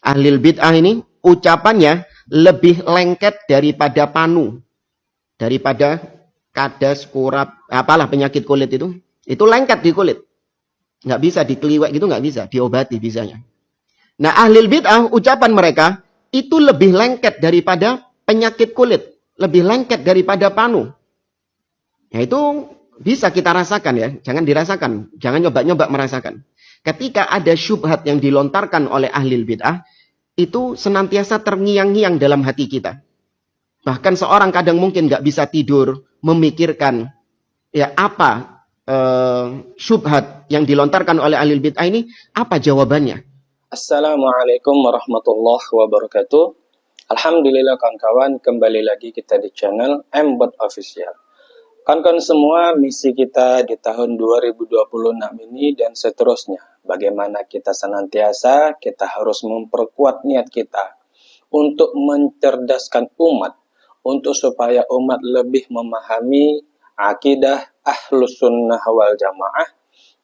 Ahlul bid'ah ini ucapannya lebih lengket daripada panu, daripada kadas, kurap, apalah penyakit kulit itu lengket di kulit. Nggak bisa dikeliwek gitu, nggak bisa, diobati bisanya. Nah, ahlul bid'ah ucapan mereka itu lebih lengket daripada penyakit kulit, lebih lengket daripada panu. Nah, itu bisa kita rasakan ya, jangan dirasakan, jangan nyoba-nyoba merasakan. Ketika ada syubhat yang dilontarkan oleh ahlul bid'ah, itu senantiasa terngiang-ngiang dalam hati kita. Bahkan seorang kadang mungkin nggak bisa tidur, memikirkan ya apa syubhat yang dilontarkan oleh ahlul bid'ah ini, apa jawabannya. Assalamualaikum warahmatullahi wabarakatuh. Alhamdulillah kawan-kawan, kembali lagi kita di channel Mbot Official. Kawan-kawan semua, misi kita di tahun 2026 ini dan seterusnya. Bagaimana kita senantiasa, kita harus memperkuat niat kita untuk mencerdaskan umat, untuk supaya umat lebih memahami akidah Ahlus Sunnah wal Jamaah,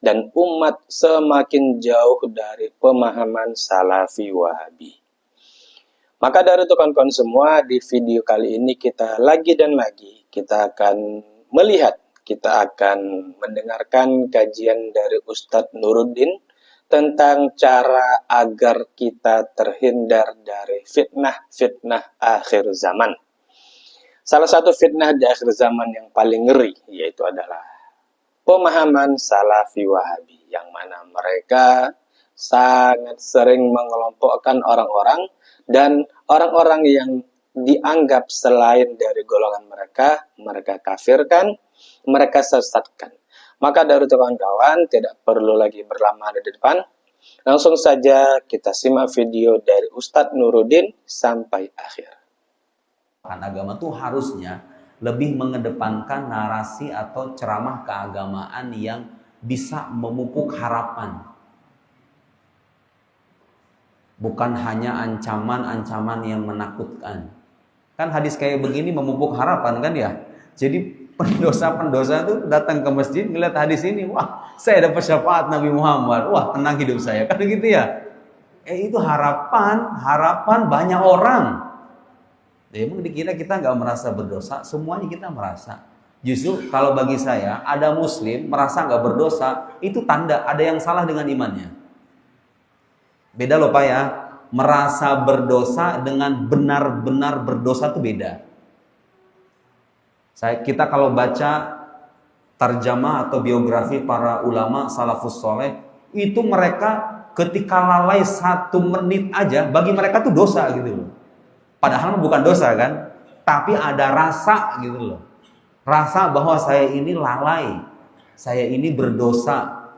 dan umat semakin jauh dari pemahaman Salafi Wahabi. Maka dari itu kawan-kawan semua, di video kali ini kita lagi dan lagi kita akan melihat, kita akan mendengarkan kajian dari Ustadz Nuruddin tentang cara agar kita terhindar dari fitnah-fitnah akhir zaman. Salah satu fitnah di akhir zaman yang paling ngeri yaitu adalah pemahaman Salafi Wahabi, yang mana mereka sangat sering mengelompokkan orang-orang dan orang-orang yang dianggap selain dari golongan mereka kafirkan, mereka sesatkan. Maka dari itu kawan-kawan, tidak perlu lagi berlama di depan. Langsung saja kita simak video dari Ustadz Nuruddin sampai akhir. Agama itu harusnya lebih mengedepankan narasi atau ceramah keagamaan yang bisa memupuk harapan. Bukan hanya ancaman-ancaman yang menakutkan. Kan hadis kayak begini memupuk harapan kan ya. Jadi pendosa-pendosa itu datang ke masjid ngeliat hadis ini, wah saya dapat syafaat Nabi Muhammad, wah tenang hidup saya, kan gitu ya. Itu harapan banyak orang. Emang dikira kita nggak merasa berdosa, semuanya kita merasa. Justru kalau bagi saya, ada muslim merasa nggak berdosa, itu tanda ada yang salah dengan imannya. Beda loh Pak ya, merasa berdosa dengan benar-benar berdosa itu beda. Kita kalau baca tarjamah atau biografi para ulama salafus soleh, itu mereka ketika lalai 1 menit aja, bagi mereka tuh dosa gitu loh. Padahal bukan dosa kan, tapi ada rasa gitu loh. Rasa bahwa saya ini lalai, saya ini berdosa.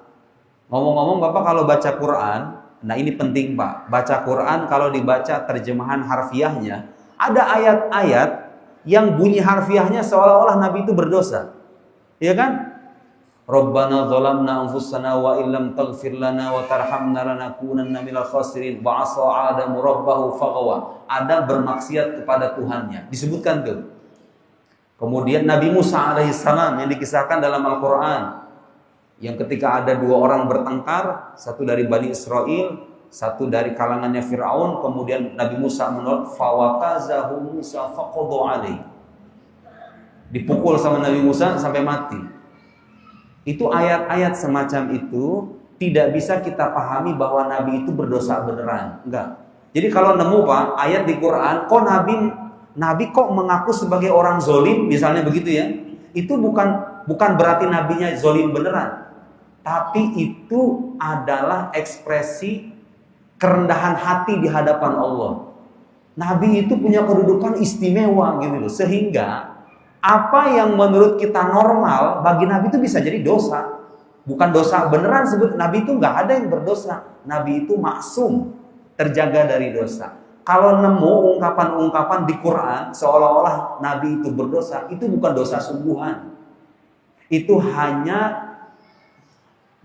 Ngomong-ngomong Bapak kalau baca Quran, nah ini penting Pak, baca Quran kalau dibaca terjemahan harfiahnya, ada ayat-ayat yang bunyi harfiahnya seolah-olah Nabi itu berdosa. Iya kan? Rabbana zalamna anfusana wa illam taghfir lana wa tarhamna lanakunanna minal khasirin wa asa adamu rabbahu faghawa. Ada bermaksiat kepada Tuhannya, disebutkan tuh. Kemudian Nabi Musa alaihissalam yang dikisahkan dalam Al-Quran, yang ketika ada 2 orang bertengkar, satu dari Bani Israel, satu dari kalangannya Fir'aun, kemudian Nabi Musa menolak, fawakazahu Musa faqadu alaih. Dipukul sama Nabi Musa sampai mati. Itu ayat-ayat semacam itu tidak bisa kita pahami bahwa Nabi itu berdosa beneran. Enggak. Jadi kalau nemu Pak, ayat di Quran, kok Nabi kok mengaku sebagai orang zolim, misalnya begitu ya. Itu bukan berarti Nabinya zolim beneran. Tapi itu adalah ekspresi kerendahan hati di hadapan Allah. Nabi itu punya kedudukan istimewa gitu loh. Sehingga apa yang menurut kita normal bagi Nabi itu bisa jadi dosa. Bukan dosa beneran, sebut Nabi itu nggak ada yang berdosa. Nabi itu maksum, terjaga dari dosa. Kalau nemu ungkapan-ungkapan di Quran seolah-olah Nabi itu berdosa, itu bukan dosa sungguhan. Itu hanya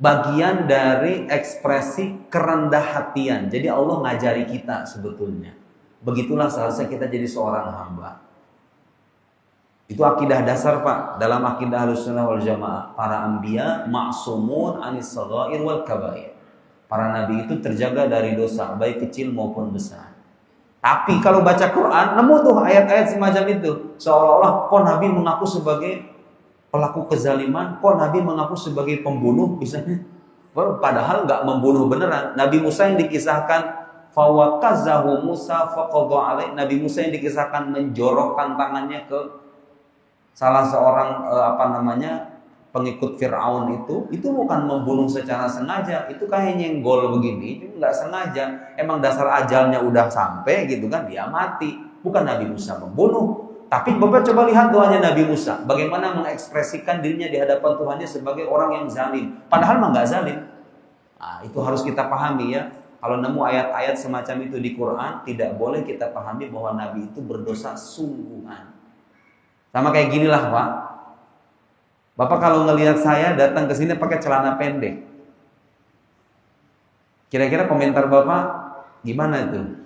bagian dari ekspresi kerendah hatian. Jadi Allah ngajari kita sebetulnya. Begitulah seharusnya kita jadi seorang hamba. Itu akidah dasar Pak. Dalam akidah Ahlussunnah wal Jamaah, para anbiya ma'sumun anis shaghair wal kabair. Para nabi itu terjaga dari dosa, baik kecil maupun besar. Tapi kalau baca Quran, nemu tuh ayat-ayat semacam itu. Seolah-olah kok Nabi mengaku sebagai pelaku kezaliman, kok Nabi mengaku sebagai pembunuh misalnya. Padahal nggak membunuh beneran. Nabi Musa yang dikisahkan fawakazahu Musa faqadha alaih. Nabi Musa yang dikisahkan menjorokkan tangannya ke salah seorang pengikut Fir'aun itu bukan membunuh secara sengaja, itu kayak nyenggol begini, itu nggak sengaja. Emang dasar ajalnya udah sampai gitu kan, dia mati. Bukan Nabi Musa membunuh. Tapi Bapak coba lihat doanya Nabi Musa, bagaimana mengekspresikan dirinya di hadapan Tuhannya sebagai orang yang zalim. Padahal mah nggak zalim. Nah, itu harus kita pahami ya. Kalau nemu ayat-ayat semacam itu di Quran, tidak boleh kita pahami bahwa Nabi itu berdosa sungguhan. Sama kayak ginilah Pak. Bapak kalau ngelihat saya datang ke sini pakai celana pendek, kira-kira komentar Bapak gimana itu?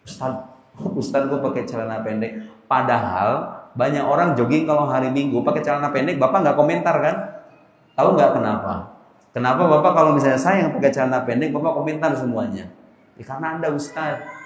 Ustadz gue pakai celana pendek. Padahal banyak orang jogging kalau hari Minggu pakai celana pendek, Bapak nggak komentar kan? Tahu nggak kenapa? Kenapa Bapak kalau misalnya saya yang pakai celana pendek, Bapak komentar semuanya? Ya, karena Anda Ustadz.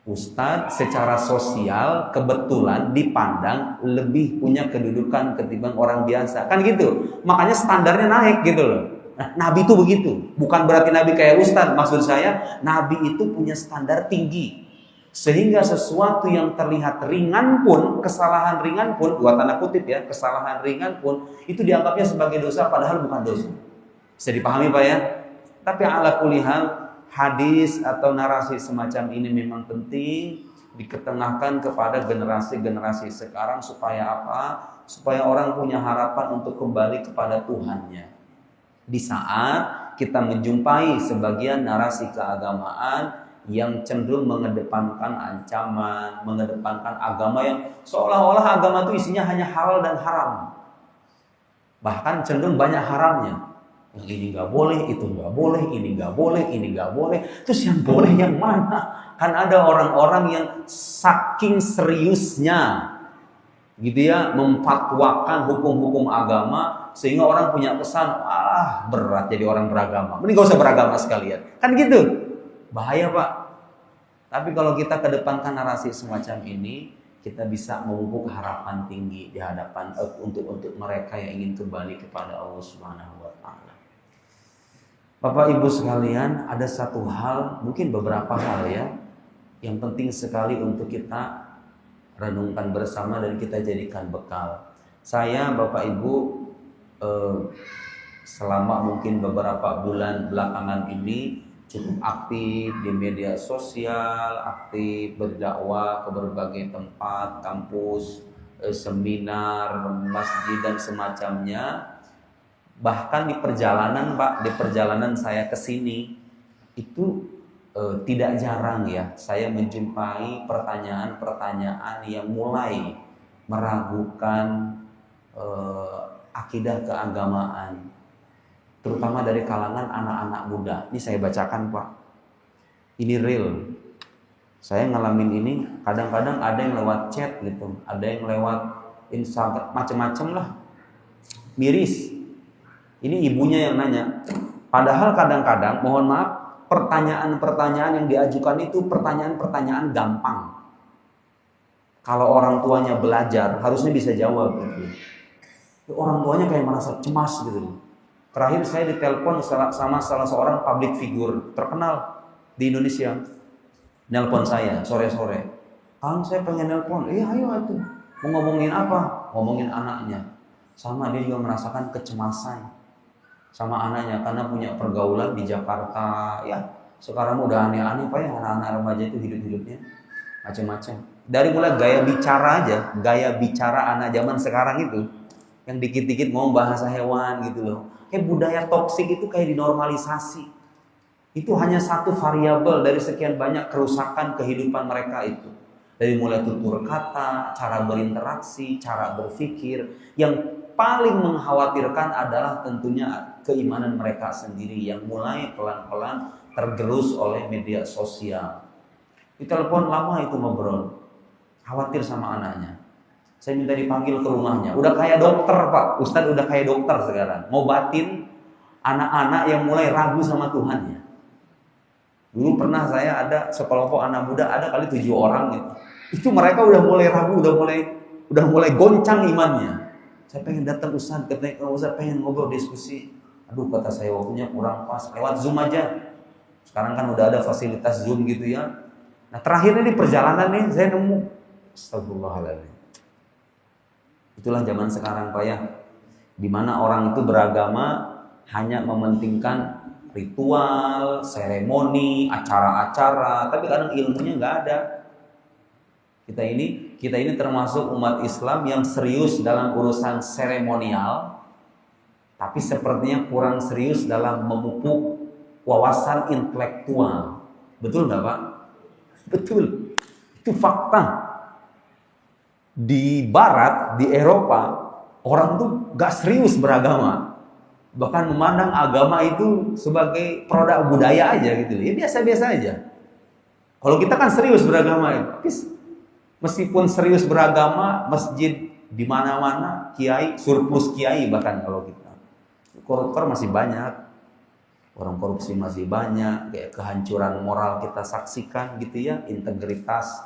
Ustadz secara sosial kebetulan dipandang lebih punya kedudukan ketimbang orang biasa. Kan gitu. Makanya standarnya naik gitu loh. Nah, Nabi itu begitu. Bukan berarti Nabi kayak Ustadz. Maksud saya, Nabi itu punya standar tinggi. Sehingga sesuatu yang terlihat ringan pun, kesalahan ringan pun, buat tanda kutip ya, kesalahan ringan pun, itu dianggapnya sebagai dosa padahal bukan dosa. Bisa dipahami Pak ya? Tapi ala kulihal, hadis atau narasi semacam ini memang penting diketengahkan kepada generasi-generasi sekarang supaya apa? Supaya orang punya harapan untuk kembali kepada Tuhannya. Di saat kita menjumpai sebagian narasi keagamaan yang cenderung mengedepankan ancaman, mengedepankan agama yang seolah-olah agama itu isinya hanya halal dan haram. Bahkan cenderung banyak haramnya. Yang ini nggak boleh, itu nggak boleh, ini nggak boleh, ini nggak boleh. Terus yang boleh yang mana? Kan ada orang-orang yang saking seriusnya gitu ya memfatwakan hukum-hukum agama sehingga orang punya kesan berat jadi orang beragama. Mending gak usah beragama sekalian. Kan gitu. Bahaya Pak. Tapi kalau kita kedepankan narasi semacam ini, kita bisa memupuk harapan tinggi di hadapan untuk mereka yang ingin kembali kepada Allah Subhanahu wa taala. Bapak Ibu sekalian, ada satu hal, mungkin beberapa hal ya, yang penting sekali untuk kita renungkan bersama dan kita jadikan bekal. Saya Bapak Ibu selama mungkin beberapa bulan belakangan ini cukup aktif di media sosial, aktif berdakwah ke berbagai tempat, kampus, seminar, masjid dan semacamnya. Bahkan di perjalanan Pak, di perjalanan saya ke sini itu tidak jarang ya saya menjumpai pertanyaan-pertanyaan yang mulai meragukan akidah keagamaan, terutama dari kalangan anak-anak muda. Ini saya bacakan Pak, ini real. Saya ngalamin ini, kadang-kadang ada yang lewat chat gitu, ada yang lewat Instagram, macam-macam lah, miris. Ini ibunya yang nanya. Padahal kadang-kadang, mohon maaf, pertanyaan-pertanyaan yang diajukan itu pertanyaan-pertanyaan gampang. Kalau orang tuanya belajar, harusnya bisa jawab gitu. Orang tuanya kayak merasa cemas gitu. Terakhir saya ditelepon sama salah seorang public figure terkenal di Indonesia. Nelpon saya sore-sore. Kang, saya pengen nelpon. Ayo itu. Mau ngomongin apa? Ngomongin anaknya. Sama dia juga merasakan kecemasan sama anaknya karena punya pergaulan di Jakarta. Ya, sekarang udah aneh-aneh Pak ya, anak-anak remaja itu hidup-hidupnya macam-macam. Dari mulai gaya bicara aja, gaya bicara anak zaman sekarang itu yang dikit-dikit ngomong bahasa hewan gitu loh. Kayak budaya toksik itu kayak dinormalisasi. Itu hanya satu variabel dari sekian banyak kerusakan kehidupan mereka itu. Dari mulai tutur kata, cara berinteraksi, cara berpikir. Yang paling mengkhawatirkan adalah tentunya keimanan mereka sendiri yang mulai pelan-pelan tergerus oleh media sosial. Ditelepon lama itu ngobrol, khawatir sama anaknya. Saya minta dipanggil ke rumahnya. Udah kayak dokter Pak, Ustadz udah kayak dokter sekarang. Ngobatin anak-anak yang mulai ragu sama Tuhannya. Dulu pernah saya ada sekelompok anak muda, ada kali 7 orang gitu. Itu mereka udah mulai ragu, udah mulai goncang imannya. Saya pengen datang Ustaz, katanya Ustaz pengen ngobrol diskusi. Aduh, kata saya waktunya kurang pas, lewat Zoom aja. Sekarang kan udah ada fasilitas Zoom gitu ya. Nah terakhirnya di perjalanan nih saya nemu, astagfirullahaladzim. Itulah zaman sekarang Pak ya, dimana orang itu beragama hanya mementingkan ritual, seremoni, acara-acara, tapi kadang ilmunya nggak ada. Kita ini termasuk umat Islam yang serius dalam urusan seremonial, tapi sepertinya kurang serius dalam memupuk wawasan intelektual. Betul nggak Pak? Betul. Itu fakta. Di Barat, di Eropa, orang tuh nggak serius beragama. Bahkan memandang agama itu sebagai produk budaya aja gitu. Ya biasa-biasa aja. Kalau kita kan serius beragama ya. Tapi meskipun serius beragama, masjid di mana-mana, kiai, surplus kiai bahkan kalau kita. Koruptor masih banyak. Orang korupsi masih banyak, kayak kehancuran moral kita saksikan gitu ya, integritas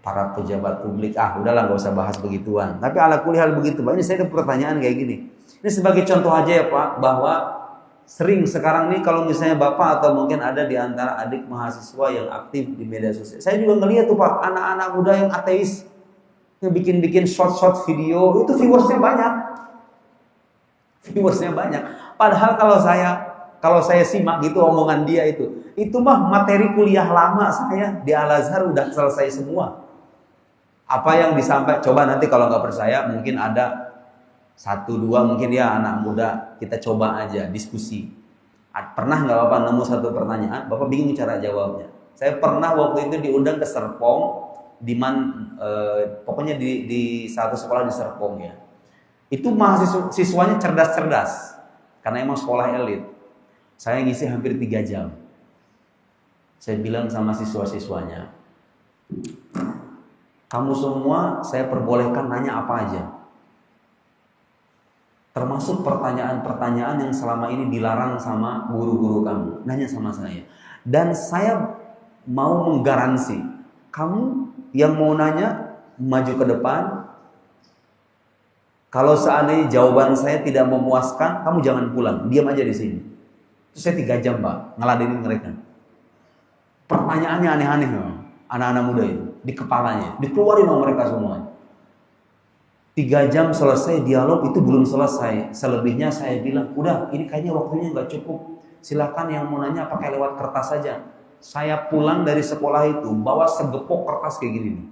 para pejabat publik. Udahlah nggak usah bahas begituan. Tapi ala kulihal begitu Pak. Ini saya ada pertanyaan kayak gini. Ini sebagai contoh aja ya Pak, bahwa sering sekarang nih kalau misalnya Bapak atau mungkin ada di antara adik mahasiswa yang aktif di media sosial. Saya juga ngeliat tuh Pak, anak-anak muda yang ateis, yang bikin short video, itu viewersnya banyak. Padahal kalau saya simak gitu omongan dia itu mah materi kuliah lama saya di Al-Azhar udah selesai semua. Apa yang disampaikan, coba nanti kalau nggak percaya mungkin ada 1-2 mungkin ya anak muda, kita coba aja diskusi. Pernah nggak Bapak nemu satu pertanyaan, Bapak bingung cara jawabnya. Saya pernah waktu itu diundang ke Serpong, pokoknya di satu sekolah di Serpong ya. Itu siswanya cerdas-cerdas, karena emang sekolah elit. Saya ngisi hampir 3 jam. Saya bilang sama siswa-siswanya, kamu semua saya perbolehkan nanya apa aja. Termasuk pertanyaan-pertanyaan yang selama ini dilarang sama guru-guru kamu. Nanya sama saya. Dan saya mau menggaransi, kamu yang mau nanya, maju ke depan. Kalau seandainya jawaban saya tidak memuaskan, kamu jangan pulang. Diam aja di sini. Terus saya 3 jam Pak, ngeladenin mereka. Pertanyaannya aneh-aneh anak-anak muda itu. Di kepalanya. Dikeluarin sama mereka semua. 3 jam selesai dialog itu belum selesai. Selebihnya saya bilang, udah ini kayaknya waktunya nggak cukup. Silakan yang mau nanya pakai lewat kertas saja. Saya pulang dari sekolah itu bawa segepok kertas kayak gini.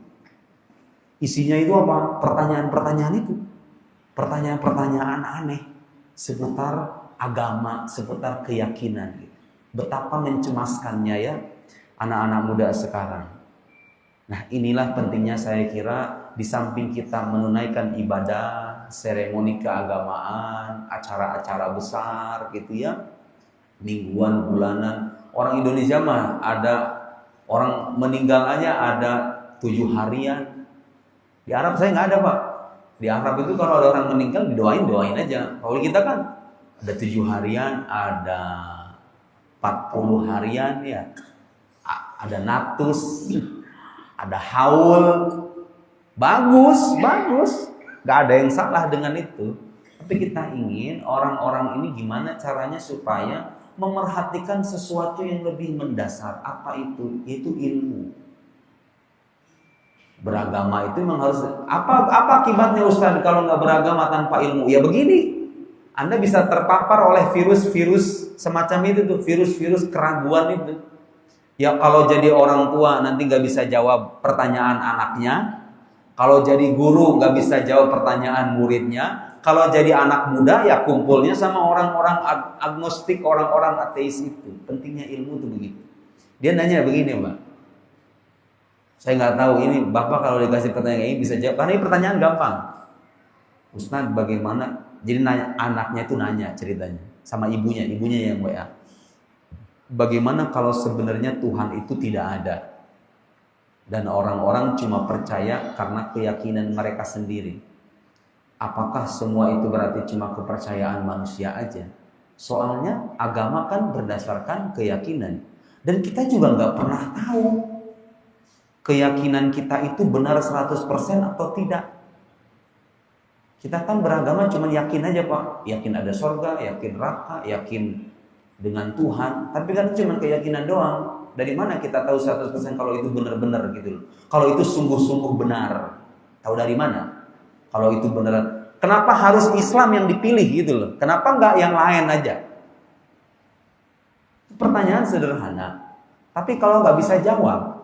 Isinya itu apa? Pertanyaan-pertanyaan itu. Pertanyaan-pertanyaan aneh seputar agama, seputar keyakinan. Betapa mencemaskannya ya anak-anak muda sekarang. Nah inilah pentingnya saya kira, di samping kita menunaikan ibadah, seremoni keagamaan, acara-acara besar gitu ya, mingguan, bulanan. Orang Indonesia mah ada orang meninggal aja ada 7 harian. Di Arab saya nggak ada Pak. Di Arab itu kalau ada orang meninggal doain aja. Kalau kita kan ada 7 harian, ada 40 harian ya, ada natus, ada haul. Bagus, nggak ada yang salah dengan itu. Tapi kita ingin orang-orang ini gimana caranya supaya memerhatikan sesuatu yang lebih mendasar. Apa itu? Yaitu ilmu. Beragama itu memang harus. Apa akibatnya Ustaz kalau nggak beragama tanpa ilmu? Ya begini, Anda bisa terpapar oleh virus-virus semacam itu tuh, virus-virus keraguan itu. Ya kalau jadi orang tua nanti nggak bisa jawab pertanyaan anaknya. Kalau jadi guru nggak bisa jawab pertanyaan muridnya. Kalau jadi anak muda ya kumpulnya sama orang-orang agnostik, orang-orang ateis itu. Pentingnya ilmu itu begitu. Dia nanya begini Mbak. Saya nggak tahu ini Bapak kalau dikasih pertanyaan ini bisa jawab. Karena ini pertanyaan gampang. Ustaz bagaimana? Jadi anaknya itu nanya ceritanya sama ibunya yang WA. Bagaimana kalau sebenarnya Tuhan itu tidak ada? Dan orang-orang cuma percaya karena keyakinan mereka sendiri. Apakah semua itu berarti cuma kepercayaan manusia aja? Soalnya agama kan berdasarkan keyakinan. Dan kita juga nggak pernah tahu keyakinan kita itu benar 100% atau tidak. Kita kan beragama cuma yakin aja Pak. Yakin ada surga, yakin neraka, yakin dengan Tuhan. Tapi kan cuma keyakinan doang. Dari mana kita tahu 100% kalau itu benar-benar gitu loh. Kalau itu sungguh-sungguh benar. Tahu dari mana? Kalau itu beneran, kenapa harus Islam yang dipilih gitu loh? Kenapa nggak yang lain aja? Pertanyaan sederhana. Tapi kalau nggak bisa jawab,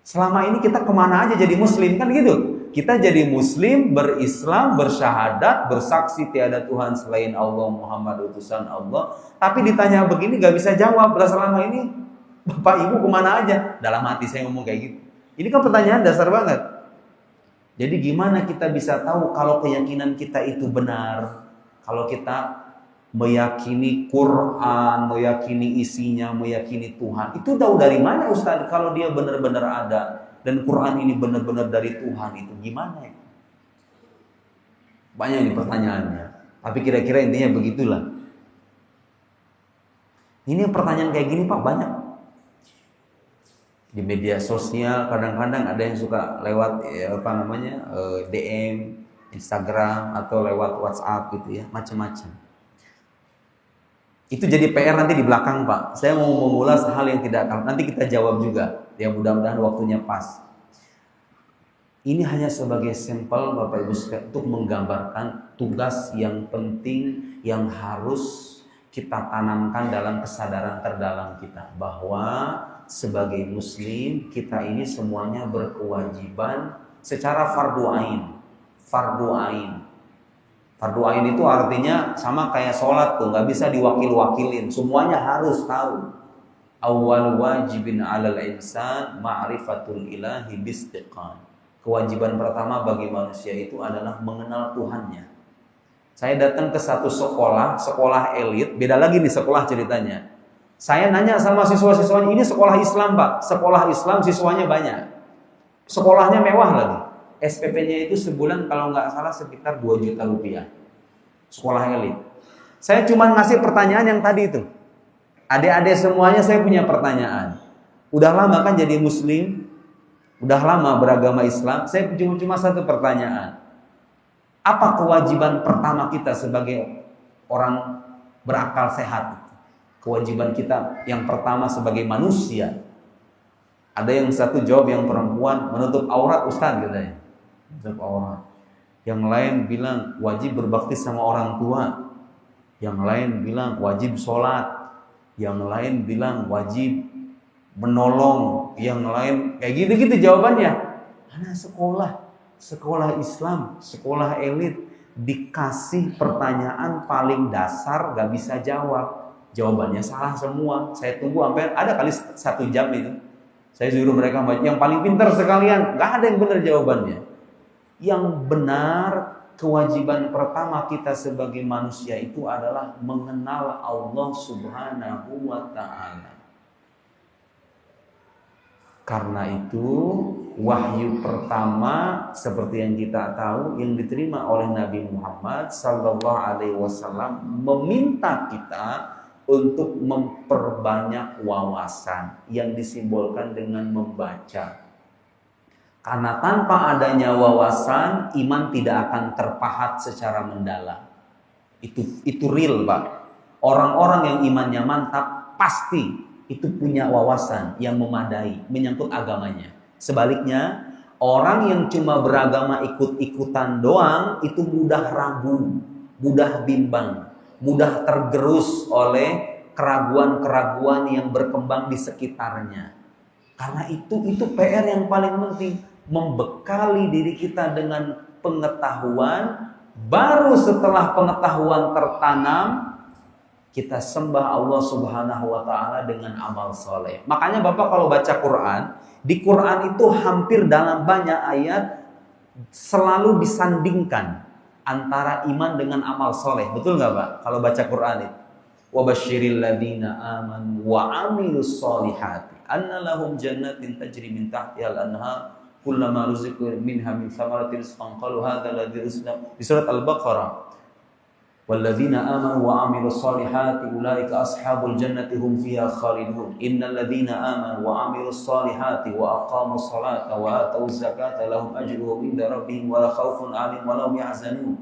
selama ini kita kemana aja jadi Muslim kan gitu? Kita jadi Muslim, berislam, bersyahadat, bersaksi tiada Tuhan selain Allah, Muhammad utusan Allah. Tapi ditanya begini nggak bisa jawab. Selama ini Bapak Ibu kemana aja? Dalam hati saya ngomong kayak gitu. Ini kan pertanyaan dasar banget. Jadi gimana kita bisa tahu kalau keyakinan kita itu benar? Kalau kita meyakini Quran, meyakini isinya, meyakini Tuhan. Itu tahu dari mana Ustaz kalau dia benar-benar ada dan Quran ini benar-benar dari Tuhan itu gimana ya? Banyak ini pertanyaannya. Tapi kira-kira intinya begitulah. Ini pertanyaan kayak gini Pak banyak. Di media sosial kadang-kadang ada yang suka lewat DM, Instagram atau lewat WhatsApp gitu ya, macam-macam. Itu jadi PR nanti di belakang Pak. Saya mau mengulas hal yang tidak akan nanti kita jawab juga. Ya mudah-mudahan waktunya pas. Ini hanya sebagai sampel Bapak Ibu sekalian untuk menggambarkan tugas yang penting yang harus kita tanamkan dalam kesadaran terdalam kita bahwa sebagai Muslim kita ini semuanya berkewajiban secara fardu ain. Fardu ain. Fardu ain itu artinya sama kayak sholat tuh, nggak bisa diwakil-wakilin. Semuanya harus tahu. Awal wajibin 'alal insan ma'rifatul ilahi bistiqan. Kewajiban pertama bagi manusia itu adalah mengenal Tuhannya. Saya datang ke satu sekolah elit, beda lagi nih sekolah ceritanya. Saya nanya sama siswa-siswanya, ini sekolah Islam Pak, sekolah Islam siswanya banyak. Sekolahnya mewah lagi. SPP-nya itu sebulan kalau nggak salah sekitar 2 juta rupiah. Sekolah elit. Saya cuma ngasih pertanyaan yang tadi itu. Adik-adik semuanya saya punya pertanyaan. Udah lama kan jadi Muslim? Udah lama beragama Islam? Saya cuma satu pertanyaan. Apa kewajiban pertama kita sebagai orang berakal sehat? Kewajiban kita yang pertama sebagai manusia. Ada yang satu jawab yang perempuan menutup aurat Ustaz katanya. Menutup aurat. Yang lain bilang wajib berbakti sama orang tua. Yang lain bilang wajib sholat. Yang lain bilang wajib menolong. Yang lain kayak gitu-gitu jawabannya. Anak sekolah Islam, sekolah elit dikasih pertanyaan paling dasar gak bisa jawab. Jawabannya salah semua. Saya tunggu sampai ada kali 1 jam itu. Saya suruh mereka yang paling pintar sekalian. Gak ada yang benar jawabannya. Yang benar kewajiban pertama kita sebagai manusia itu adalah mengenal Allah Subhanahu wa Ta'ala. Karena itu wahyu pertama seperti yang kita tahu yang diterima oleh Nabi Muhammad sallallahu alaihi wasallam meminta kita untuk memperbanyak wawasan yang disimbolkan dengan membaca. Karena tanpa adanya wawasan, iman tidak akan terpahat secara mendalam. Itu real, Pak. Orang-orang yang imannya mantap pasti itu punya wawasan yang memadai menyangkut agamanya. Sebaliknya, orang yang cuma beragama ikut-ikutan doang itu mudah ragu, mudah bimbang, mudah tergerus oleh keraguan-keraguan yang berkembang di sekitarnya. Karena itu PR yang paling penting, membekali diri kita dengan pengetahuan, baru setelah pengetahuan tertanam, kita sembah Allah Subhanahu wa Ta'ala dengan amal soleh. Makanya Bapak kalau baca Quran, di Quran itu hampir dalam banyak ayat selalu disandingkan antara iman dengan amal soleh. Betul nggak Pak? Kalau baca Quran itu. Wa basyiril ladzina amanu wa amilus solihati anna lahum jannatin tajri min tahtihal anhar kullama ruziqu minha min thamaratin rizqan qalu hadza alladzi rizqna. Di surat Al-Baqarah. Walladzina amanu wa 'amilus solihati ulaika ashabul jannati hum fiha khalidun. Innal ladzina amanu wa 'amilus solihati wa aqamus salata wa atuz zakata lahum ajruhum inda rabbihim wa la khaufun 'alaihim wa la hum yahzanun.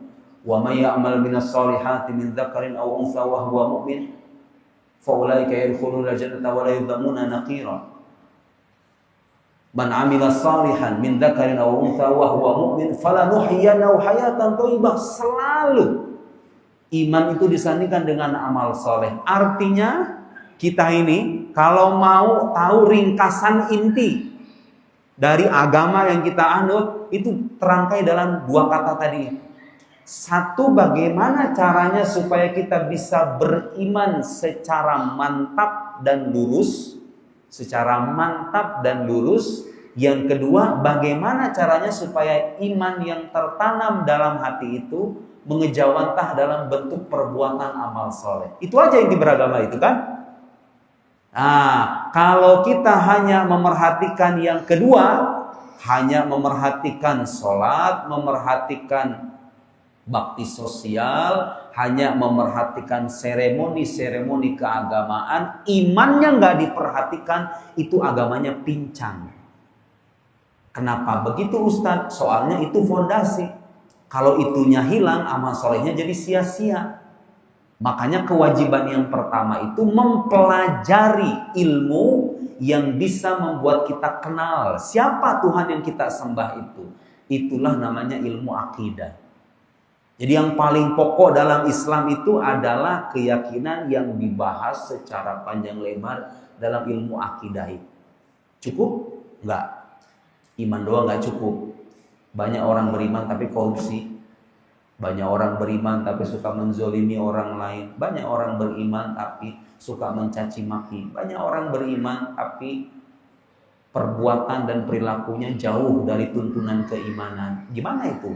Wa may ya'mal minas solihati min dzakarin aw untha wa huwa mu'min fa ulaika yadkhuluna jannata wa la yudhamuna naqira. Man 'amila salihan min dzakarin aw untha wa huwa mu'min falanuhyiyannahu hayatan thayyibah. Selalu iman itu disandingkan dengan amal soleh. Artinya kita ini kalau mau tahu ringkasan inti dari agama yang kita anut, itu terangkai dalam dua kata tadi. Satu, bagaimana caranya supaya kita bisa beriman secara mantap dan lurus. Secara mantap dan lurus. Yang kedua, bagaimana caranya supaya iman yang tertanam dalam hati itu mengejawantah dalam bentuk perbuatan amal soleh. Itu aja inti beragama itu kan. Nah, kalau kita hanya memerhatikan yang kedua, hanya memerhatikan sholat, memerhatikan bakti sosial, hanya memerhatikan seremoni-seremoni keagamaan, imannya nggak diperhatikan, itu agamanya pincang. Kenapa begitu Ustadz? Soalnya itu fondasi. Kalau itunya hilang, amal solehnya jadi sia-sia. Makanya kewajiban yang pertama itu mempelajari ilmu yang bisa membuat kita kenal siapa Tuhan yang kita sembah itu. Itulah namanya ilmu akidah. Jadi yang paling pokok dalam Islam itu adalah keyakinan yang dibahas secara panjang lebar dalam ilmu akidah. Cukup? Enggak. Iman doang enggak cukup. Banyak orang beriman tapi korupsi. Banyak orang beriman tapi suka menzolimi orang lain. Banyak orang beriman tapi suka mencaci maki. Banyak orang beriman tapi perbuatan dan perilakunya jauh dari tuntunan keimanan. Gimana itu?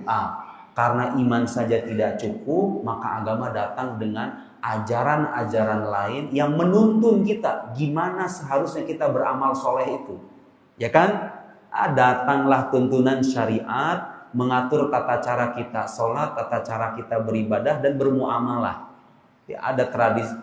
Karena iman saja tidak cukup, maka agama datang dengan ajaran-ajaran lain yang menuntun kita gimana seharusnya kita beramal soleh itu. Ya kan? Datanglah tuntunan syariat mengatur tata cara kita sholat, tata cara kita beribadah dan bermuamalah. Ya, ada tradisi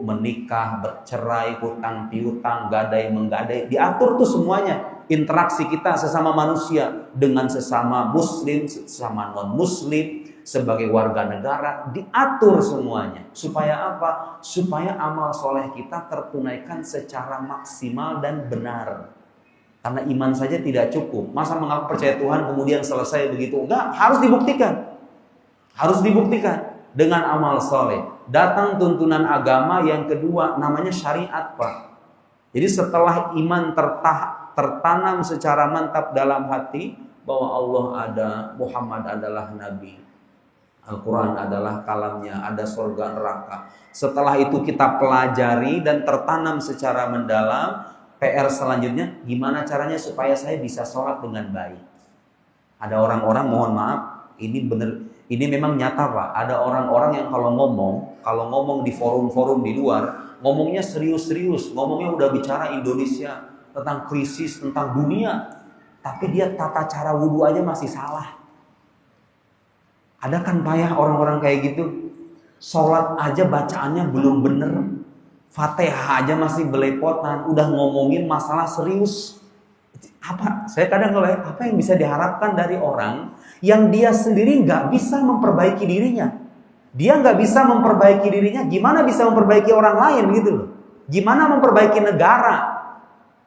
menikah, bercerai, hutang piutang, gadai menggadai, diatur tuh semuanya. Interaksi kita sesama manusia dengan sesama muslim, sesama non muslim, sebagai warga negara, diatur semuanya. Supaya apa? Supaya amal soleh kita tertunaikan secara maksimal dan benar. Karena iman saja tidak cukup. Masa mengaku percaya Tuhan kemudian selesai begitu? Enggak, harus dibuktikan. Harus dibuktikan dengan amal soleh. Datang tuntunan agama yang kedua, namanya syariat, Pak. Jadi setelah iman tertanam secara mantap dalam hati bahwa Allah ada, Muhammad adalah Nabi, Al-Quran adalah kalamnya, ada surga neraka. Setelah itu kita pelajari dan tertanam secara mendalam. PR selanjutnya, gimana caranya supaya saya bisa sholat dengan baik. Ada orang-orang, mohon maaf, ini memang nyata Pak. Ada orang-orang yang kalau ngomong di forum-forum di luar, ngomongnya serius-serius, ngomongnya udah bicara Indonesia, tentang krisis, tentang dunia. Tapi dia tata cara wudhu aja masih salah. Ada kan Pak ya orang-orang kayak gitu? Sholat aja bacaannya belum bener. Fatihah aja masih belepotan, udah ngomongin masalah serius. Apa? Saya kadang ngelihat apa yang bisa diharapkan dari orang yang dia sendiri nggak bisa memperbaiki dirinya. Dia nggak bisa memperbaiki dirinya, gimana bisa memperbaiki orang lain gitu loh? Gimana memperbaiki negara?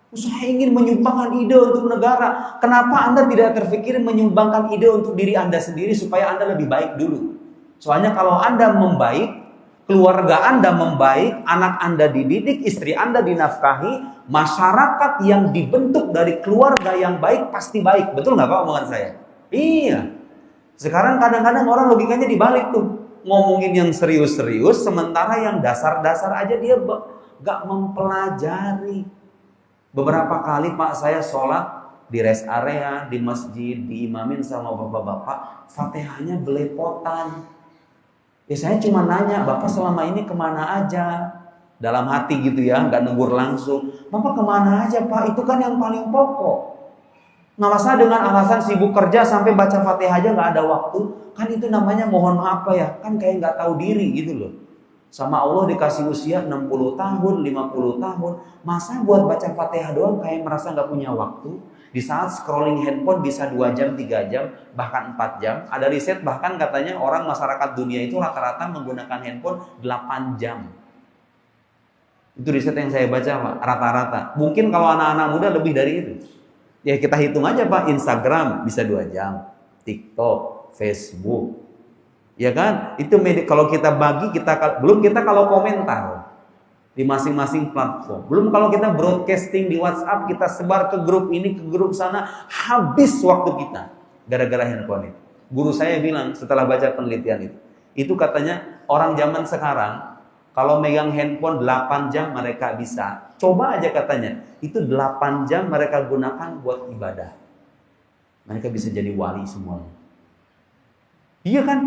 Saya ingin menyumbangkan ide untuk negara. Kenapa Anda tidak terpikir menyumbangkan ide untuk diri Anda sendiri supaya Anda lebih baik dulu? Soalnya kalau Anda membaik, keluarga Anda membaik, anak Anda dididik, istri Anda dinafkahi, masyarakat yang dibentuk dari keluarga yang baik pasti baik. Betul nggak Pak omongan saya? Iya. Sekarang kadang-kadang orang logikanya dibalik tuh. Ngomongin yang serius-serius, sementara yang dasar-dasar aja dia nggak mempelajari. Beberapa kali Pak saya sholat di rest area, di masjid, diimamin sama bapak-bapak, Fatihahnya belepotan. Ya saya cuma nanya, Bapak selama ini kemana aja? Dalam hati gitu ya, nggak negur langsung. Bapak kemana aja Pak? Itu kan yang paling pokok. Masa dengan alasan sibuk kerja sampai baca Fatihah aja nggak ada waktu, kan itu namanya mohon maaf Pak ya, kan kayak nggak tahu diri gitu loh. Sama Allah dikasih usia 60 tahun, 50 tahun, masa buat baca Fatihah doang kayak merasa nggak punya waktu? Di saat scrolling handphone bisa 2 jam, 3 jam, bahkan 4 jam. Ada riset bahkan katanya orang masyarakat dunia itu rata-rata menggunakan handphone 8 jam. Itu riset yang saya baca Pak, rata-rata. Mungkin kalau anak-anak muda lebih dari itu. Ya kita hitung aja Pak, Instagram bisa 2 jam, TikTok, Facebook. Ya kan? Itu kalau kita bagi, belum kita kalau komentar di masing-masing platform. Belum kalau kita broadcasting di WhatsApp, kita sebar ke grup ini, ke grup sana, habis waktu kita gara-gara handphone itu. Guru saya bilang setelah baca penelitian itu katanya orang zaman sekarang kalau megang handphone 8 jam mereka bisa. Coba aja katanya, itu 8 jam mereka gunakan buat ibadah. Mereka bisa jadi wali semuanya. Iya kan?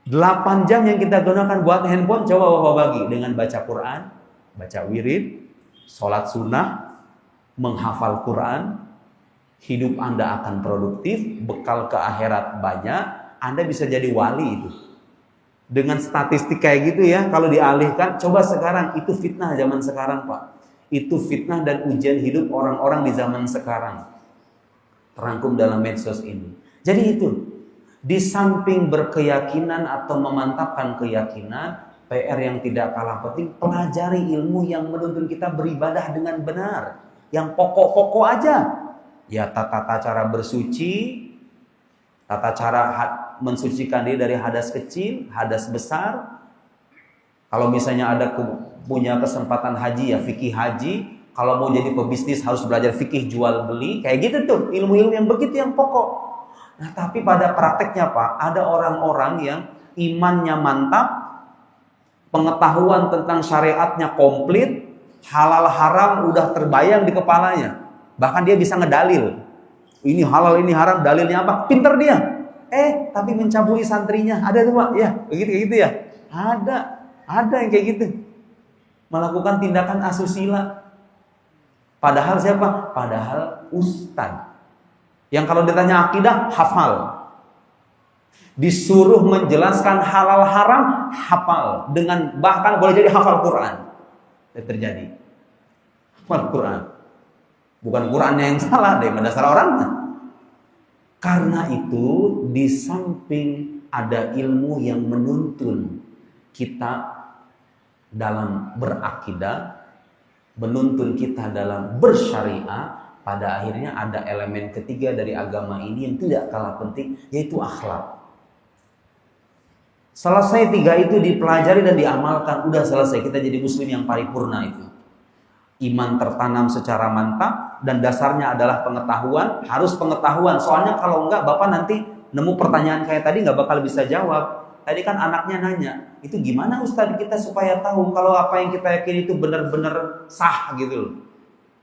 8 jam yang kita gunakan buat handphone, coba Bapak bagi dengan baca Quran, baca wirid, sholat sunnah, menghafal Quran, hidup Anda akan produktif, bekal ke akhirat banyak, Anda bisa jadi wali itu. Dengan statistik kayak gitu ya, kalau dialihkan, coba sekarang, itu fitnah zaman sekarang Pak. Itu fitnah dan ujian hidup orang-orang di zaman sekarang. Terangkum dalam medsos ini. Jadi itu, di samping berkeyakinan atau memantapkan keyakinan, PR yang tidak kalah penting, pelajari ilmu yang menuntun kita beribadah dengan benar. Yang pokok-pokok aja. Ya tata cara bersuci, tata cara mensucikan diri dari hadas kecil, hadas besar. Kalau misalnya ada punya kesempatan haji ya fikih haji. Kalau mau jadi pebisnis harus belajar fikih jual beli. Kayak gitu tuh, ilmu-ilmu yang begitu yang pokok. Nah tapi pada prakteknya Pak, ada orang-orang yang imannya mantap, pengetahuan tentang syariatnya komplit, halal haram udah terbayang di kepalanya. Bahkan dia bisa ngedalil. Ini halal, ini haram, dalilnya apa? Pinter dia. Tapi mencabuli santrinya. Ada tuh Pak, ya, begitu ya. Ada yang kayak gitu. Melakukan tindakan asusila. Padahal siapa? Padahal ustadz. Yang kalau ditanya akidah, hafal. Disuruh menjelaskan halal haram, hafal. Dengan bahkan boleh jadi hafal Quran. Itu terjadi. Hafal Quran. Bukan Qurannya yang salah, dari dasar orangnya. Karena itu, di samping ada ilmu yang menuntun kita dalam berakidah, menuntun kita dalam bersyariah, pada akhirnya ada elemen ketiga dari agama ini yang tidak kalah penting, yaitu akhlak. Selesai 3 itu dipelajari dan diamalkan, udah selesai, kita jadi muslim yang paripurna itu. Iman tertanam secara mantap dan dasarnya adalah pengetahuan, harus pengetahuan. Soalnya kalau enggak Bapak nanti nemu pertanyaan kayak tadi nggak bakal bisa jawab. Tadi kan anaknya nanya, itu gimana Ustadz kita supaya tahu kalau apa yang kita yakini itu benar-benar sah gitu loh.